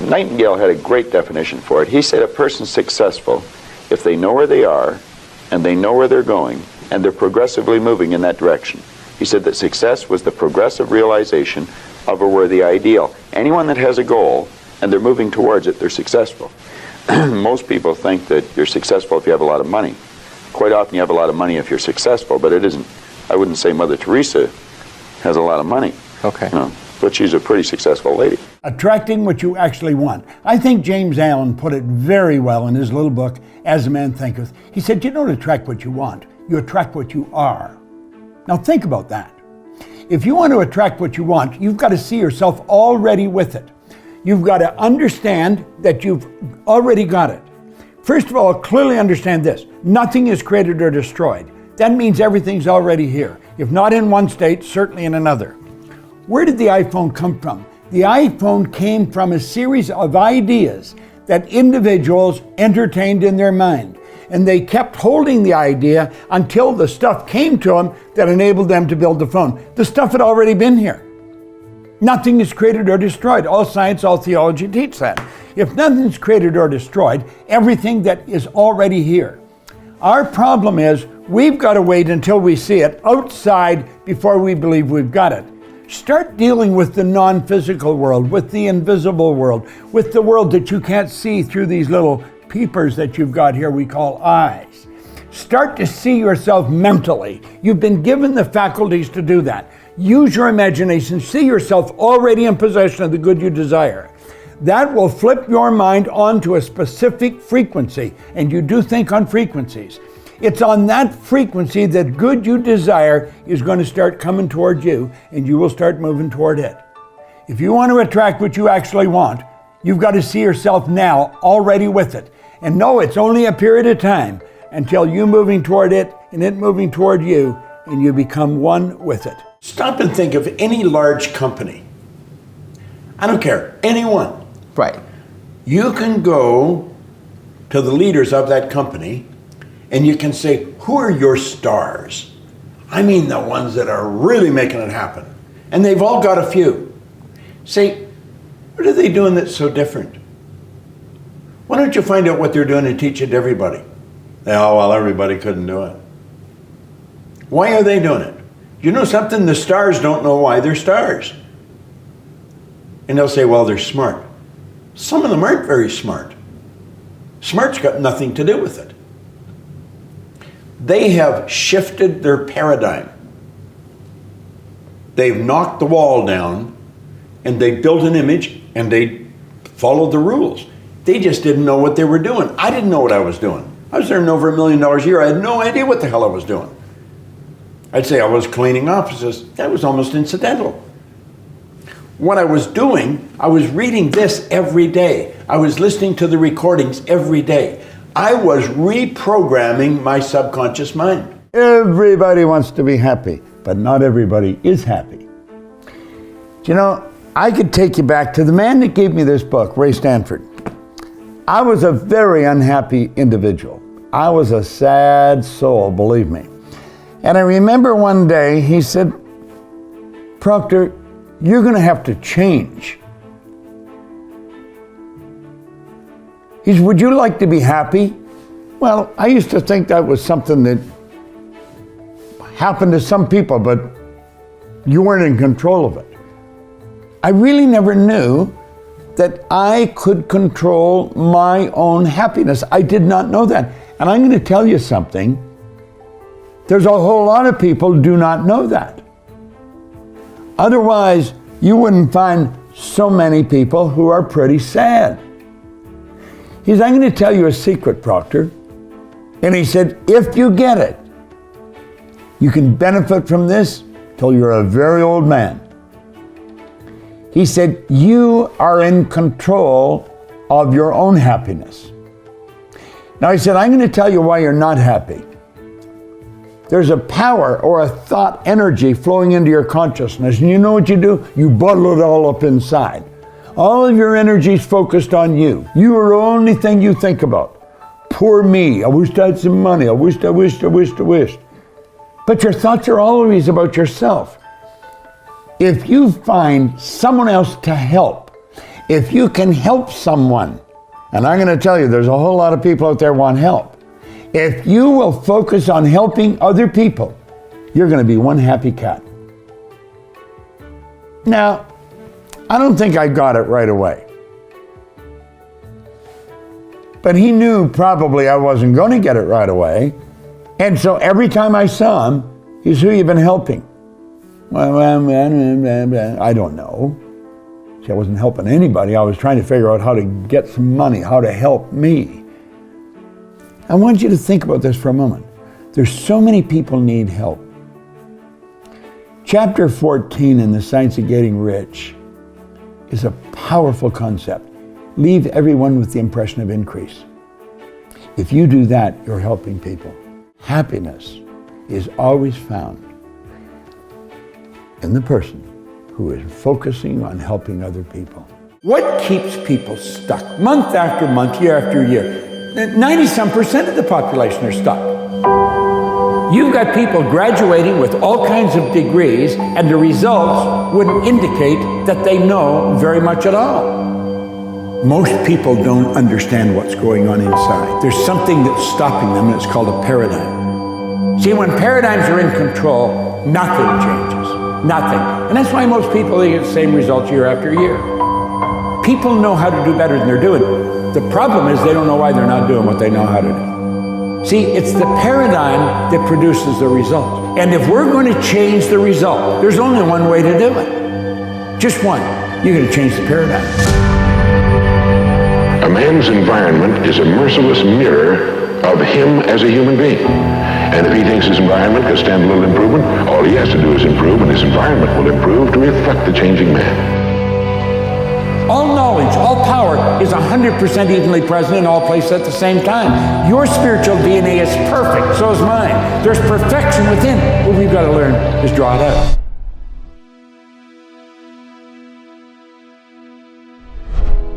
Nightingale had a great definition for it. He said a person's successful if they know where they are and they know where they're going and they're progressively moving in that direction. He said that success was the progressive realization of a worthy ideal. Anyone that has a goal and they're moving towards it, they're successful. Most people think that you're successful if you have a lot of money. Quite often you have a lot of money if you're successful, but it isn't. I wouldn't say Mother Teresa has a lot of money. Okay. No, but she's a pretty successful lady. Attracting what you actually want. I think James Allen put it very well in his little book, As a Man Thinketh. He said, you don't attract what you want, you attract what you are. Now think about that. If you want to attract what you want, you've got to see yourself already with it. You've got to understand that you've already got it. First of all, clearly understand this. Nothing is created or destroyed. That means everything's already here. If not in one state, certainly in another. Where did the iPhone come from? The iPhone came from a series of ideas that individuals entertained in their mind. And they kept holding the idea until the stuff came to them that enabled them to build the phone. The stuff had already been here. Nothing is created or destroyed. All science, all theology teach that. If nothing's created or destroyed, everything that is already here. Our problem is we've got to wait until we see it outside before we believe we've got it. Start dealing with the non-physical world, with the invisible world, with the world that you can't see through these little peepers that you've got here we call eyes. Start to see yourself mentally. You've been given the faculties to do that. Use your imagination. See yourself already in possession of the good you desire. That will flip your mind onto a specific frequency, and you do think on frequencies. It's on that frequency that good you desire is going to start coming toward you, and you will start moving toward it. If you want to attract what you actually want, you've got to see yourself now already with it. And know it's only a period of time until you moving toward it and it moving toward you, and you become one with it. Stop and think of any large company. I don't care, anyone. Right. You can go to the leaders of that company and you can say, who are your stars? I mean the ones that are really making it happen. And they've all got a few. Say, what are they doing that's so different? Why don't you find out what they're doing and teach it to everybody? Oh, well, everybody couldn't do it. Why are they doing it? You know something? The stars don't know why they're stars. And they'll say, well, they're smart. Some of them aren't very smart. Smart's got nothing to do with it. They have shifted their paradigm. They've knocked the wall down and they built an image and they followed the rules. They just didn't know what they were doing. I didn't know what I was doing. I was earning over $1 million a year. I had no idea what the hell I was doing. I'd say I was cleaning offices. That was almost incidental. What I was doing, I was reading this every day. I was listening to the recordings every day. I was reprogramming my subconscious mind. Everybody wants to be happy, but not everybody is happy. You know, I could take you back to the man that gave me this book, Ray Stanford. I was a very unhappy individual. I was a sad soul, believe me. And I remember one day he said, Proctor, you're going to have to change. He said, would you like to be happy? Well, I used to think that was something that happened to some people, but you weren't in control of it. I really never knew that I could control my own happiness. I did not know that. And I'm going to tell you something. There's a whole lot of people who do not know that. Otherwise, you wouldn't find so many people who are pretty sad. He said, I'm going to tell you a secret, Proctor. And he said, if you get it, you can benefit from this till you're a very old man. He said, you are in control of your own happiness. Now he said, I'm going to tell you why you're not happy. There's a power or a thought energy flowing into your consciousness. And you know what you do? You bottle it all up inside. All of your energy is focused on you. You are the only thing you think about. Poor me. I wish I had some money. I wished. But your thoughts are always about yourself. If you find someone else to help, if you can help someone, and I'm going to tell you, there's a whole lot of people out there want help. If you will focus on helping other people, you're going to be one happy cat. Now, I don't think I got it right away. But he knew probably I wasn't going to get it right away. And so every time I saw him, he said, who you been helping? Well, I don't know. See, I wasn't helping anybody. I was trying to figure out how to get some money, how to help me. I want you to think about this for a moment. There's so many people need help. Chapter 14 in The Science of Getting Rich is a powerful concept. Leave everyone with the impression of increase. If you do that, you're helping people. Happiness is always found in the person who is focusing on helping other people. What keeps people stuck month after month, year after year? 90-some% of the population are stuck. You've got people graduating with all kinds of degrees, and the results wouldn't indicate that they know very much at all. Most people don't understand what's going on inside. There's something that's stopping them, and it's called a paradigm. See, when paradigms are in control, nothing changes. Nothing. And that's why most people get the same results year after year. People know how to do better than they're doing. The problem is they don't know why they're not doing what they know how to do. See, it's the paradigm that produces the result. And if we're going to change the result, there's only one way to do it. Just one. You're going to change the paradigm. A man's environment is a merciless mirror of him as a human being. And if he thinks his environment can stand a little improvement, all he has to do is improve, and his environment will improve to reflect the changing man. All knowledge, all power is 100% evenly present in all places at the same time. Your spiritual DNA is perfect, so is mine. There's perfection within. What we've got to learn is draw it out.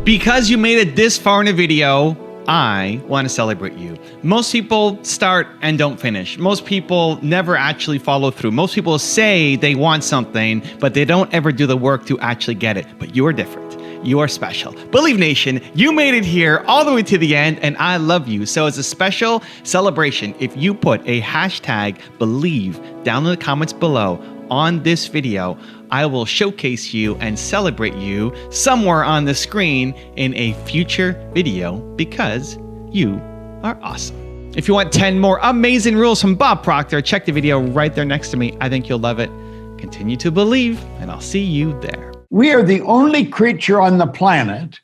Because you made it this far in a video, I want to celebrate you. Most people start and don't finish. Most people never actually follow through. Most people say they want something, but they don't ever do the work to actually get it. But you are different. You are special. Believe Nation, you made it here all the way to the end, and I love you. So as a special celebration, if you put a hashtag believe down in the comments below on this video, I will showcase you and celebrate you somewhere on the screen in a future video because you are awesome. If you want 10 more amazing rules from Bob Proctor, check the video right there next to me. I think you'll love it. Continue to believe, and I'll see you there. We are the only creature on the planet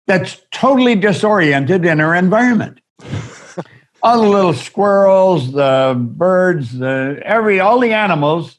that's totally disoriented in our environment. all the little squirrels, the birds, all the animals